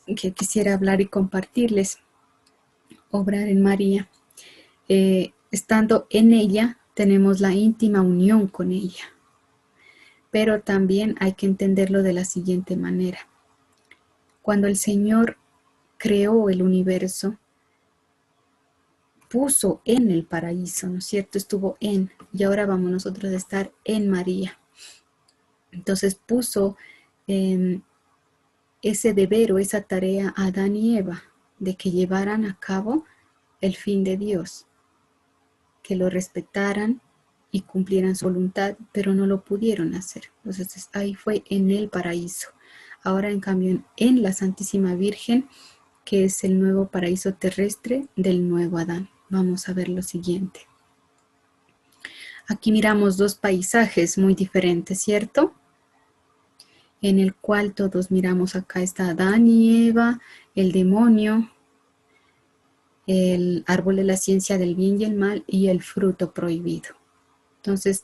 que quisiera hablar y compartirles. Obrar en María. Estando en ella, tenemos la íntima unión con ella. Pero también hay que entenderlo de la siguiente manera. Cuando el Señor creó el universo, puso en el paraíso, ¿no es cierto? Estuvo en, y ahora vamos nosotros a estar en María. Entonces puso ese deber o esa tarea a Adán y Eva, de que llevaran a cabo el fin de Dios, que lo respetaran y cumplieran su voluntad, pero no lo pudieron hacer. Entonces ahí fue en el paraíso. Ahora en cambio en la Santísima Virgen, que es el nuevo paraíso terrestre del nuevo Adán. Vamos a ver lo siguiente. Aquí miramos dos paisajes muy diferentes, ¿cierto? En el cual todos miramos, acá está Adán y Eva, el demonio, el árbol de la ciencia del bien y el mal y el fruto prohibido. Entonces,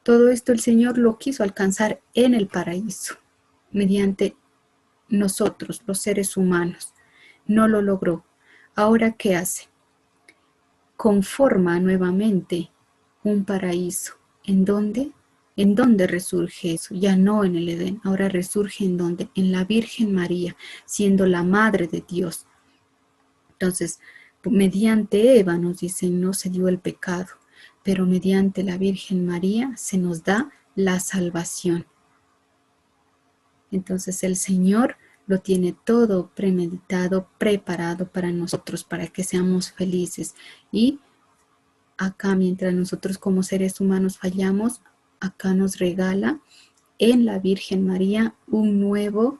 todo esto el Señor lo quiso alcanzar en el paraíso, mediante nosotros, los seres humanos. No lo logró. Ahora, ¿qué hace? Conforma nuevamente un paraíso. ¿En dónde? ¿En dónde resurge eso? Ya no en el Edén. Ahora resurge en dónde? En la Virgen María, siendo la Madre de Dios. Entonces, mediante Eva nos dicen, no se dio el pecado, pero mediante la Virgen María se nos da la salvación. Entonces el Señor lo tiene todo premeditado, preparado para nosotros, para que seamos felices. Y acá, mientras nosotros como seres humanos fallamos, acá nos regala en la Virgen María un nuevo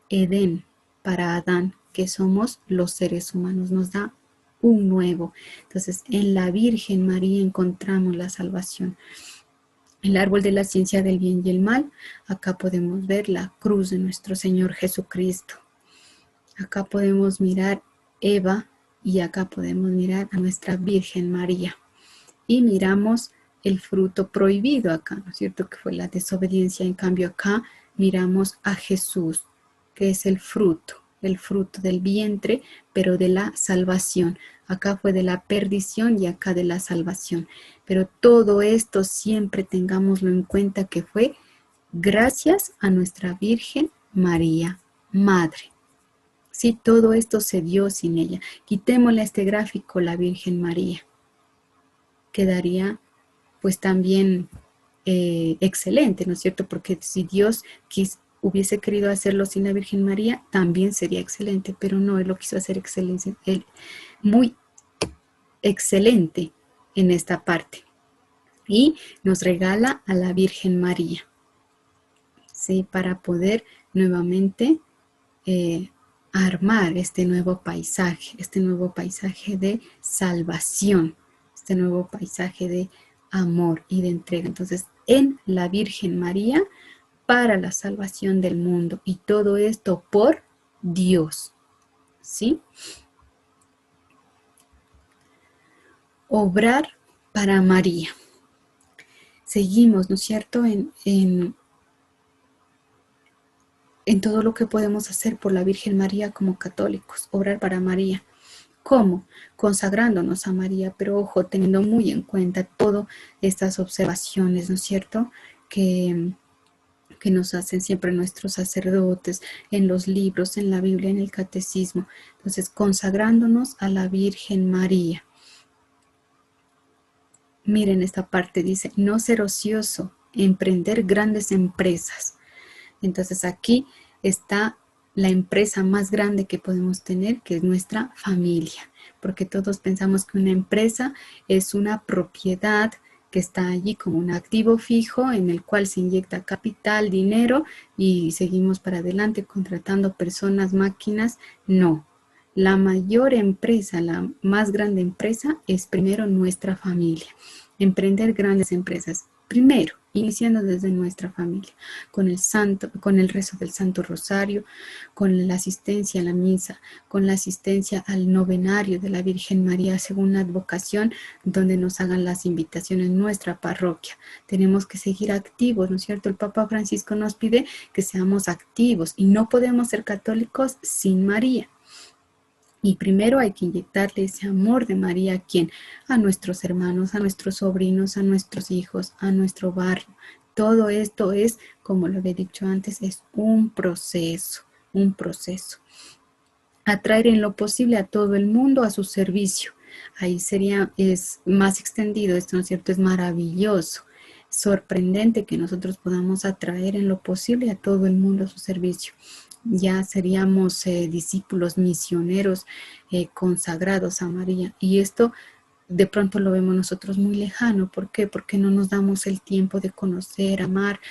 Edén para Adán, que somos los seres humanos. Nos da un nuevo. Entonces, en la Virgen María encontramos la salvación. El árbol de la ciencia del bien y el mal, acá podemos ver la cruz de nuestro Señor Jesucristo. Acá podemos mirar Eva y acá podemos mirar a nuestra Virgen María. Y miramos el fruto prohibido acá, ¿no es cierto? Que fue la desobediencia. En cambio acá miramos a Jesús, que es el fruto del vientre, pero de la salvación. Acá fue de la perdición y acá de la salvación. Pero todo esto siempre tengámoslo en cuenta que fue gracias a nuestra Virgen María, Madre. Sí, todo esto se dio sin ella. Quitémosle a este gráfico la Virgen María. Quedaría pues también excelente, ¿no es cierto? Porque si Dios hubiese querido hacerlo sin la Virgen María, también sería excelente, pero no, Él lo quiso hacer excelente, muy excelente en esta parte. Y nos regala a la Virgen María, ¿sí? Para poder nuevamente armar este nuevo paisaje de salvación, este nuevo paisaje de amor y de entrega. Entonces, en la Virgen María, para la salvación del mundo, y todo esto por Dios, ¿sí? Obrar para María. Seguimos, ¿no es cierto?, en todo lo que podemos hacer por la Virgen María como católicos, obrar para María. ¿Cómo? Consagrándonos a María, pero ojo, teniendo muy en cuenta todas estas observaciones, ¿no es cierto?, que nos hacen siempre nuestros sacerdotes en los libros, en la Biblia, en el catecismo. Entonces, consagrándonos a la Virgen María. Miren esta parte, dice, no ser ocioso, emprender grandes empresas. Entonces aquí está la empresa más grande que podemos tener, que es nuestra familia, porque todos pensamos que una empresa es una propiedad que está allí como un activo fijo en el cual se inyecta capital, dinero y seguimos para adelante contratando personas, máquinas. No, la mayor empresa, la más grande empresa es primero nuestra familia. Emprender grandes empresas, primero, iniciando desde nuestra familia, con el rezo del Santo Rosario, con la asistencia a la misa, con la asistencia al novenario de la Virgen María según la advocación, donde nos hagan las invitaciones en nuestra parroquia. Tenemos que seguir activos, ¿no es cierto? El Papa Francisco nos pide que seamos activos y no podemos ser católicos sin María. Y primero hay que inyectarle ese amor de María a ¿quién? A nuestros hermanos, a nuestros sobrinos, a nuestros hijos, a nuestro barrio. Todo esto es, como lo había dicho antes, es un proceso, un proceso. Atraer en lo posible a todo el mundo a su servicio. Ahí es más extendido esto, ¿no es cierto? Es maravilloso, sorprendente que nosotros podamos atraer en lo posible a todo el mundo a su servicio. Ya seríamos discípulos misioneros consagrados a María. Y esto de pronto lo vemos nosotros muy lejano. ¿Por qué? Porque no nos damos el tiempo de conocer, amar,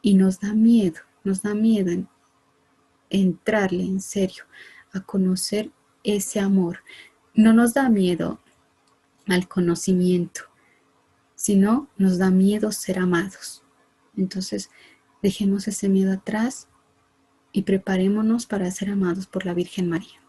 y nos da miedo entrarle en serio a conocer ese amor. No nos da miedo al conocimiento, sino nos da miedo ser amados. Entonces, dejemos ese miedo atrás y preparémonos para ser amados por la Virgen María.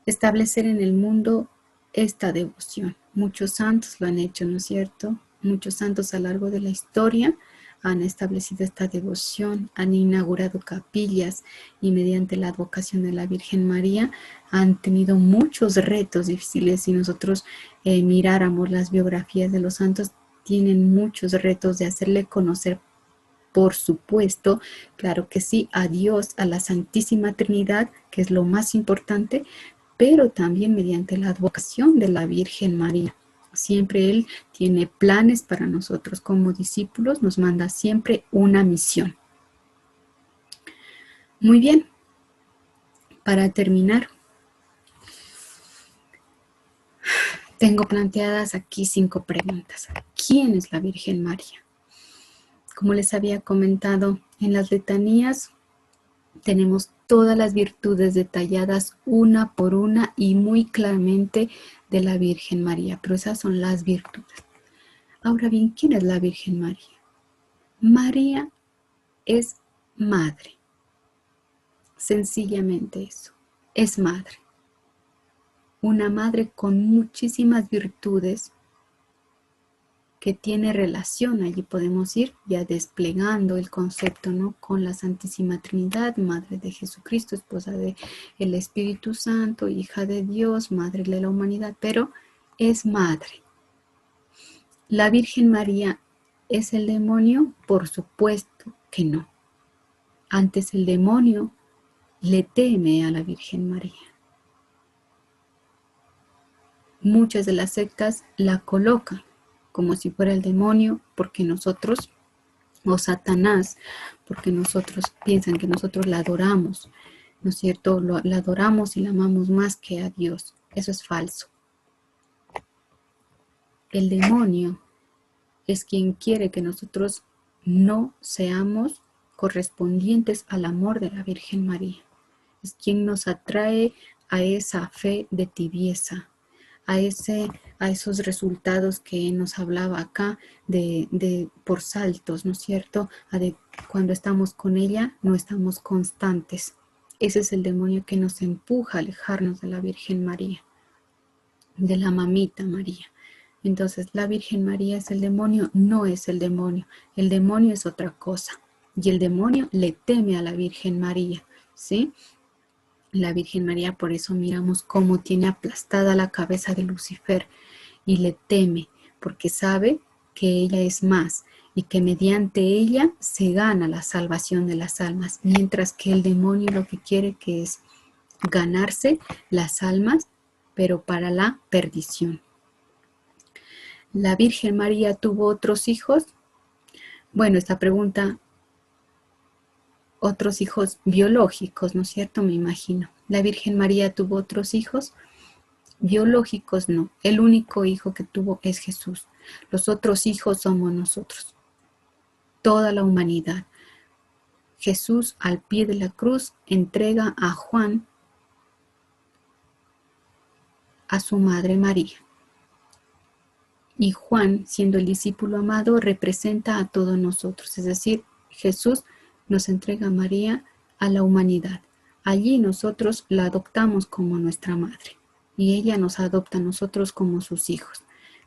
Establecer en el mundo esta devoción. Muchos santos lo han hecho, ¿no es cierto? Muchos santos a lo largo de la historia han establecido esta devoción, han inaugurado capillas y mediante la advocación de la Virgen María han tenido muchos retos difíciles. Si nosotros miráramos las biografías de los santos, tienen muchos retos de hacerle conocer, por supuesto, claro que sí, a Dios, a la Santísima Trinidad, que es lo más importante, pero también mediante la advocación de la Virgen María. Siempre Él tiene planes para nosotros como discípulos, nos manda siempre una misión. Muy bien, para terminar, tengo planteadas aquí 5 preguntas. ¿Quién es la Virgen María? Como les había comentado, en las letanías tenemos todas las virtudes detalladas una por una y muy claramente de la Virgen María, pero esas son las virtudes. Ahora bien, ¿quién es la Virgen María? María es madre, sencillamente eso, es madre. Una madre con muchísimas virtudes que tiene relación, allí podemos ir ya desplegando el concepto, ¿no? Con la Santísima Trinidad, Madre de Jesucristo, esposa del Espíritu Santo, hija de Dios, Madre de la humanidad, pero es madre. ¿La Virgen María es el demonio? Por supuesto que no. Antes el demonio le teme a la Virgen María. Muchas de las sectas la colocan como si fuera el demonio, porque nosotros, o Satanás, porque nosotros piensan que nosotros la adoramos, ¿no es cierto? La adoramos y la amamos más que a Dios. Eso es falso. El demonio es quien quiere que nosotros no seamos correspondientes al amor de la Virgen María. Es quien nos atrae a esa fe de tibieza, a esos resultados que nos hablaba acá de por saltos, ¿no es cierto? Cuando estamos con ella no estamos constantes. Ese es el demonio que nos empuja a alejarnos de la Virgen María, de la mamita María. Entonces, ¿la Virgen María es el demonio? No es el demonio es otra cosa. Y el demonio le teme a la Virgen María, ¿sí? La Virgen María, por eso miramos cómo tiene aplastada la cabeza de Lucifer y le teme, porque sabe que ella es más y que mediante ella se gana la salvación de las almas, mientras que el demonio lo que quiere que es ganarse las almas, pero para la perdición. ¿La Virgen María tuvo otros hijos? Bueno, esta pregunta, otros hijos biológicos, ¿no es cierto? Me imagino. ¿La Virgen María tuvo otros hijos? Biológicos no. El único hijo que tuvo es Jesús. Los otros hijos somos nosotros, toda la humanidad. Jesús al pie de la cruz entrega a Juan a su madre María. Y Juan, siendo el discípulo amado, representa a todos nosotros. Es decir, Jesús nos entrega a María a la humanidad. Allí nosotros la adoptamos como nuestra madre. Y ella nos adopta a nosotros como sus hijos.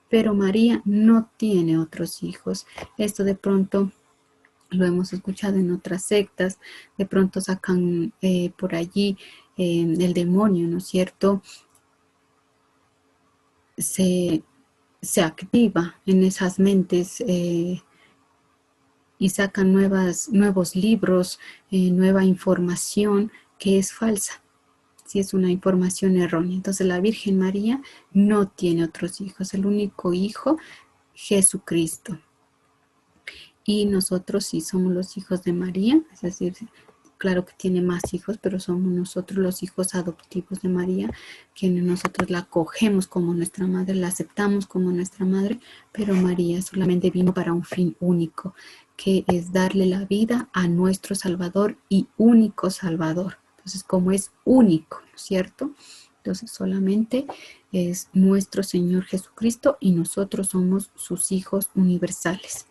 Pero María no tiene otros hijos. Esto de pronto lo hemos escuchado en otras sectas. De pronto sacan por allí el demonio, ¿no es cierto? Se activa en esas mentes y sacan nuevos libros, nueva información que es falsa, si es una información errónea. Entonces la Virgen María no tiene otros hijos, el único hijo, Jesucristo. Y nosotros sí somos los hijos de María, es decir, claro que tiene más hijos, pero somos nosotros los hijos adoptivos de María, quienes nosotros la acogemos como nuestra madre, la aceptamos como nuestra madre, pero María solamente vino para un fin único, que es darle la vida a nuestro Salvador y único Salvador. Entonces, como es único, ¿no es cierto? Entonces, solamente es nuestro Señor Jesucristo y nosotros somos sus hijos universales.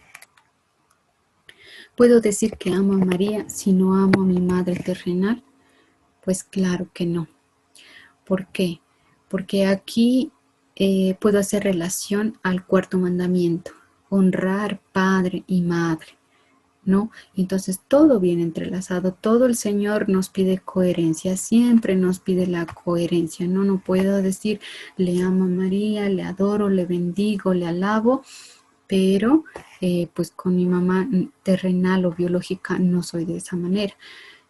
¿Puedo decir que amo a María si no amo a mi madre terrenal? Pues claro que no. ¿Por qué? Porque aquí puedo hacer relación al cuarto mandamiento, honrar padre y madre, ¿no? Entonces todo viene entrelazado, todo el Señor nos pide coherencia, siempre nos pide la coherencia, ¿no? No puedo decir, le amo a María, le adoro, le bendigo, le alabo, pero pues con mi mamá terrenal o biológica no soy de esa manera.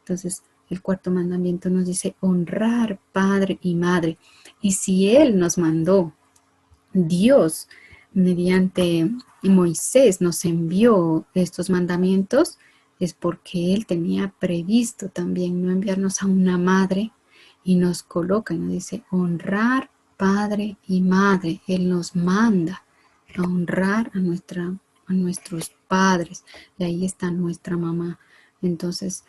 Entonces el cuarto mandamiento nos dice honrar padre y madre. Y si Él nos mandó, Dios mediante Moisés nos envió estos mandamientos, es porque Él tenía previsto también no enviarnos a una madre y nos coloca y nos dice honrar padre y madre. Él nos manda a honrar a nuestros padres, y ahí está nuestra mamá. Entonces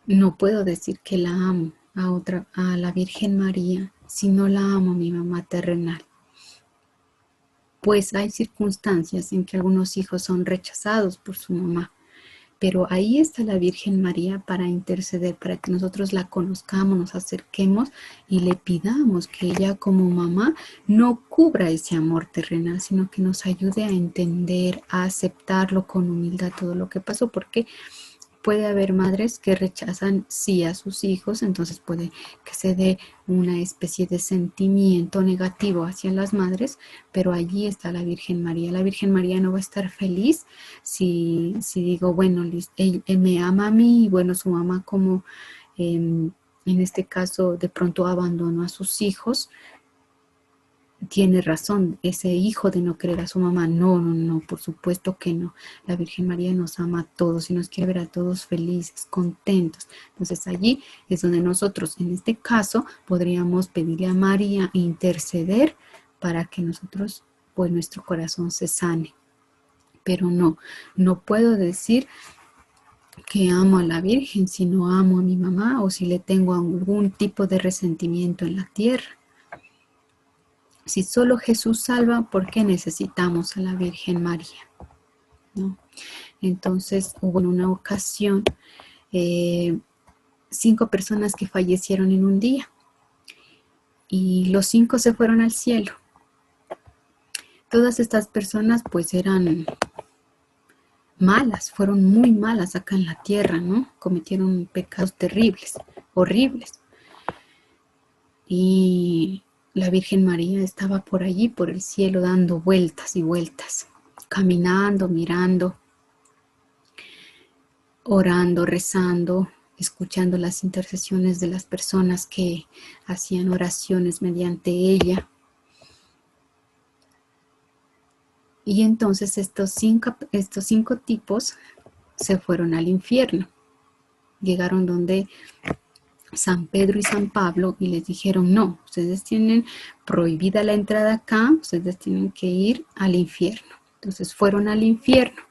no puedo decir que la amo a la Virgen María si no la amo a mi mamá terrenal. Pues hay circunstancias en que algunos hijos son rechazados por su mamá, pero ahí está la Virgen María para interceder, para que nosotros la conozcamos, nos acerquemos y le pidamos que ella como mamá no cubra ese amor terrenal, sino que nos ayude a entender, a aceptarlo con humildad todo lo que pasó, porque puede haber madres que rechazan sí a sus hijos, entonces puede que se dé una especie de sentimiento negativo hacia las madres, pero allí está la Virgen María. La Virgen María no va a estar feliz si digo, bueno, él me ama a mí, y bueno, su mamá como en este caso de pronto abandonó a sus hijos, tiene razón ese hijo de no querer a su mamá. No, por supuesto que no. La Virgen María nos ama a todos y nos quiere ver a todos felices, contentos. Entonces allí es donde nosotros, en este caso, podríamos pedirle a María interceder para que nosotros, pues nuestro corazón se sane. Pero no puedo decir que amo a la Virgen si no amo a mi mamá o si le tengo algún tipo de resentimiento en la tierra. Si solo Jesús salva, ¿por qué necesitamos a la Virgen María? ¿No? Entonces hubo en una ocasión 5 personas que fallecieron en un día y los 5 se fueron al cielo. Todas estas personas pues eran malas, fueron muy malas acá en la tierra, ¿no? Cometieron pecados terribles, horribles. y la Virgen María estaba por allí, por el cielo, dando vueltas y vueltas, caminando, mirando, orando, rezando, escuchando las intercesiones de las personas que hacían oraciones mediante ella. Y entonces estos cinco tipos se fueron al infierno. Llegaron donde San Pedro y San Pablo y les dijeron, no, ustedes tienen prohibida la entrada acá, ustedes tienen que ir al infierno. Entonces fueron al infierno.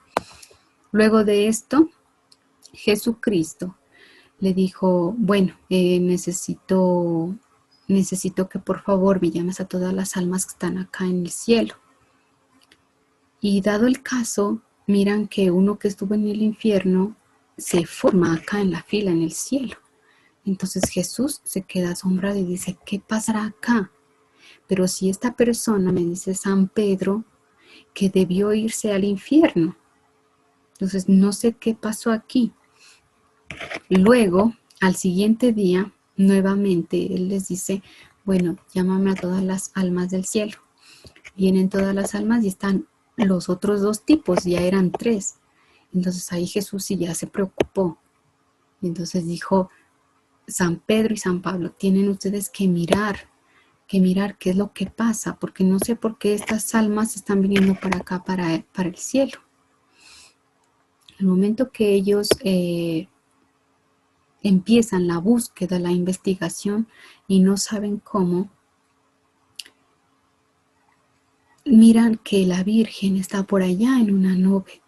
Luego de esto, Jesucristo le dijo, bueno, necesito que por favor me llames a todas las almas que están acá en el cielo. Y dado el caso, miran que uno que estuvo en el infierno se forma acá en la fila en el cielo. Entonces Jesús se queda asombrado y dice, ¿qué pasará acá? Pero si esta persona, me dice San Pedro, que debió irse al infierno. Entonces no sé qué pasó aquí. Luego, al siguiente día, nuevamente Él les dice, bueno, llámame a todas las almas del cielo. Vienen todas las almas y están los otros dos tipos, ya eran 3. Entonces ahí Jesús sí ya se preocupó. Entonces dijo, San Pedro y San Pablo, tienen ustedes que mirar qué es lo que pasa, porque no sé por qué estas almas están viniendo para acá, para el cielo. El momento que ellos empiezan la búsqueda, la investigación y no saben cómo, miran que la Virgen está por allá en una nube.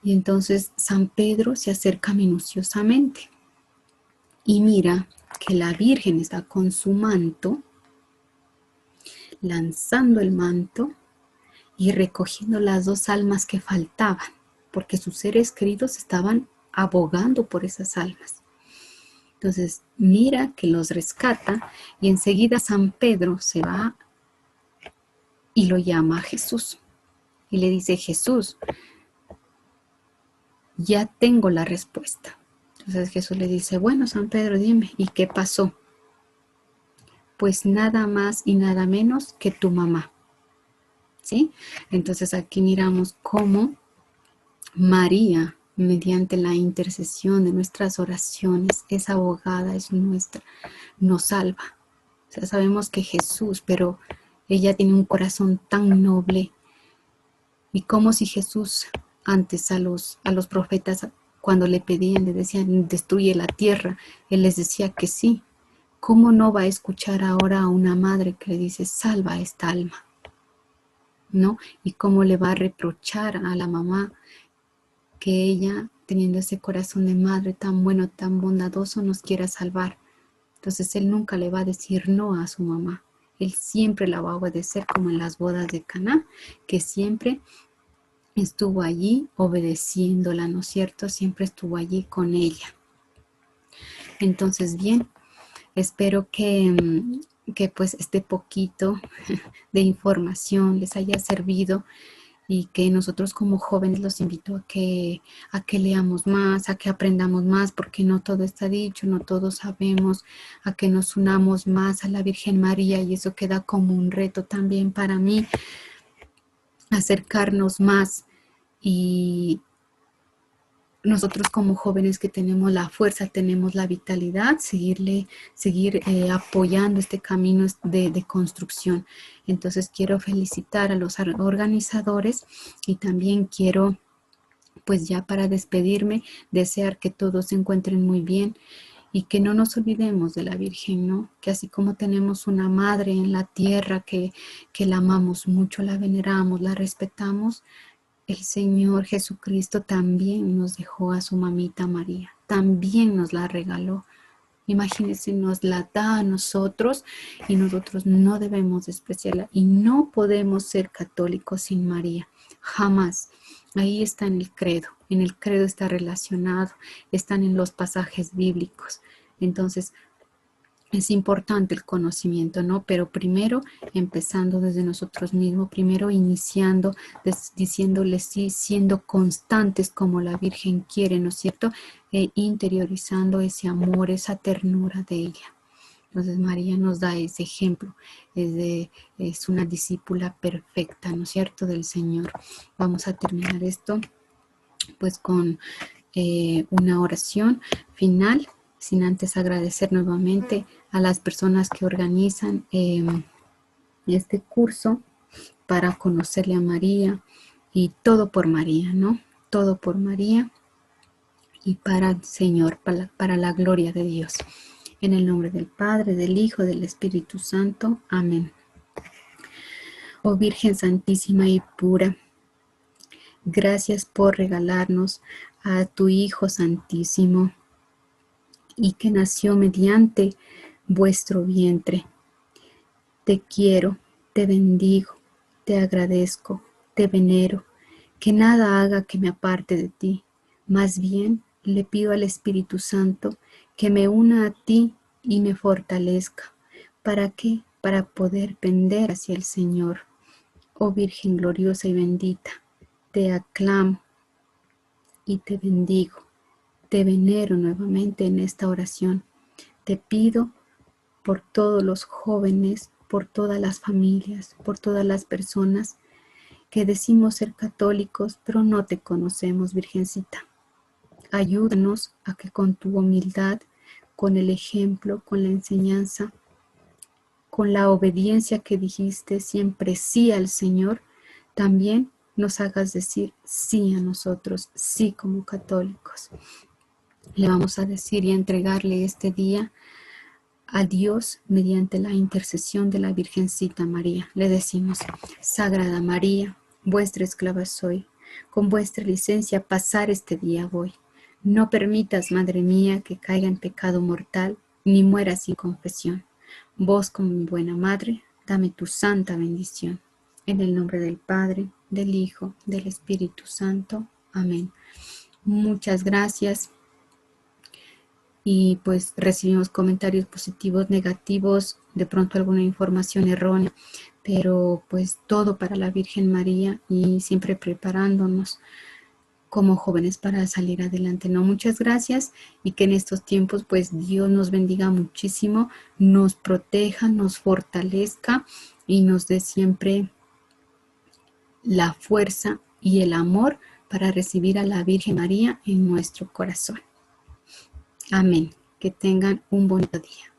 Y entonces San Pedro se acerca minuciosamente y mira que la Virgen está con su manto, lanzando el manto y recogiendo las 2 almas que faltaban, porque sus seres queridos estaban abogando por esas almas. Entonces mira que los rescata y enseguida San Pedro se va y lo llama a Jesús. Y le dice, Jesús, ya tengo la respuesta. Entonces Jesús le dice, bueno, San Pedro, dime, ¿y qué pasó? Pues nada más y nada menos que tu mamá. ¿Sí? Entonces aquí miramos cómo María, mediante la intercesión de nuestras oraciones, es abogada, es nuestra, nos salva. O sea, sabemos que Jesús, pero ella tiene un corazón tan noble. Y como si Jesús antes a los profetas, cuando le pedían, le decían, destruye la tierra, Él les decía que sí. ¿Cómo no va a escuchar ahora a una madre que le dice, salva a esta alma? ¿No? Y cómo le va a reprochar a la mamá que ella, teniendo ese corazón de madre tan bueno, tan bondadoso, nos quiera salvar. Entonces Él nunca le va a decir no a su mamá. Él siempre la va a obedecer, como en las bodas de Caná, que siempre estuvo allí obedeciéndola, ¿no es cierto? Siempre estuvo allí con ella. Entonces, bien, espero que pues este poquito de información les haya servido y que nosotros como jóvenes los invito a que leamos más, a que aprendamos más, porque no todo está dicho, no todos sabemos, a que nos unamos más a la Virgen María, y eso queda como un reto también para mí, acercarnos más. Y nosotros como jóvenes que tenemos la fuerza, tenemos la vitalidad, seguir apoyando este camino de construcción. Entonces quiero felicitar a los organizadores y también quiero, pues ya para despedirme, desear que todos se encuentren muy bien y que no nos olvidemos de la Virgen, ¿no? Que así como tenemos una madre en la tierra que la amamos mucho, la veneramos, la respetamos, el Señor Jesucristo también nos dejó a su mamita María, también nos la regaló. Imagínense, nos la da a nosotros y nosotros no debemos despreciarla y no podemos ser católicos sin María, jamás. Ahí está en el credo está relacionado, están en los pasajes bíblicos. Entonces, es importante el conocimiento, ¿no? Pero primero empezando desde nosotros mismos, primero iniciando, diciéndole sí, siendo constantes como la Virgen quiere, ¿no es cierto? Interiorizando ese amor, esa ternura de ella. Entonces María nos da ese ejemplo, es una discípula perfecta, ¿no es cierto?, del Señor. Vamos a terminar esto pues con una oración final, sin antes agradecer nuevamente a las personas que organizan este curso para conocerle a María, y todo por María, ¿no? Todo por María y para el Señor, para la gloria de Dios. En el nombre del Padre, del Hijo, del Espíritu Santo. Amén. Oh Virgen Santísima y pura, gracias por regalarnos a tu Hijo Santísimo y que nació mediante vuestro vientre. Te quiero, te bendigo, te agradezco, te venero, que nada haga que me aparte de ti. Más bien, le pido al Espíritu Santo que me una a ti y me fortalezca. ¿Para qué? Para poder pender hacia el Señor. Oh Virgen gloriosa y bendita, te aclamo y te bendigo. Te venero nuevamente en esta oración. Te pido por todos los jóvenes, por todas las familias, por todas las personas que decimos ser católicos, pero no te conocemos, Virgencita. Ayúdanos a que con tu humildad, con el ejemplo, con la enseñanza, con la obediencia que dijiste siempre sí al Señor, también nos hagas decir sí a nosotros, sí como católicos. Le vamos a decir y a entregarle este día a Dios mediante la intercesión de la Virgencita María. Le decimos: Sagrada María, vuestra esclava soy, con vuestra licencia pasar este día voy. No permitas, Madre mía, que caiga en pecado mortal, ni muera sin confesión. Vos, como mi buena Madre, dame tu santa bendición. En el nombre del Padre, del Hijo, del Espíritu Santo. Amén. Muchas gracias. Y pues recibimos comentarios positivos, negativos, de pronto alguna información errónea, pero pues todo para la Virgen María y siempre preparándonos como jóvenes para salir adelante, ¿no? Muchas gracias, y que en estos tiempos pues Dios nos bendiga muchísimo, nos proteja, nos fortalezca y nos dé siempre la fuerza y el amor para recibir a la Virgen María en nuestro corazón. Amén. Que tengan un bonito día.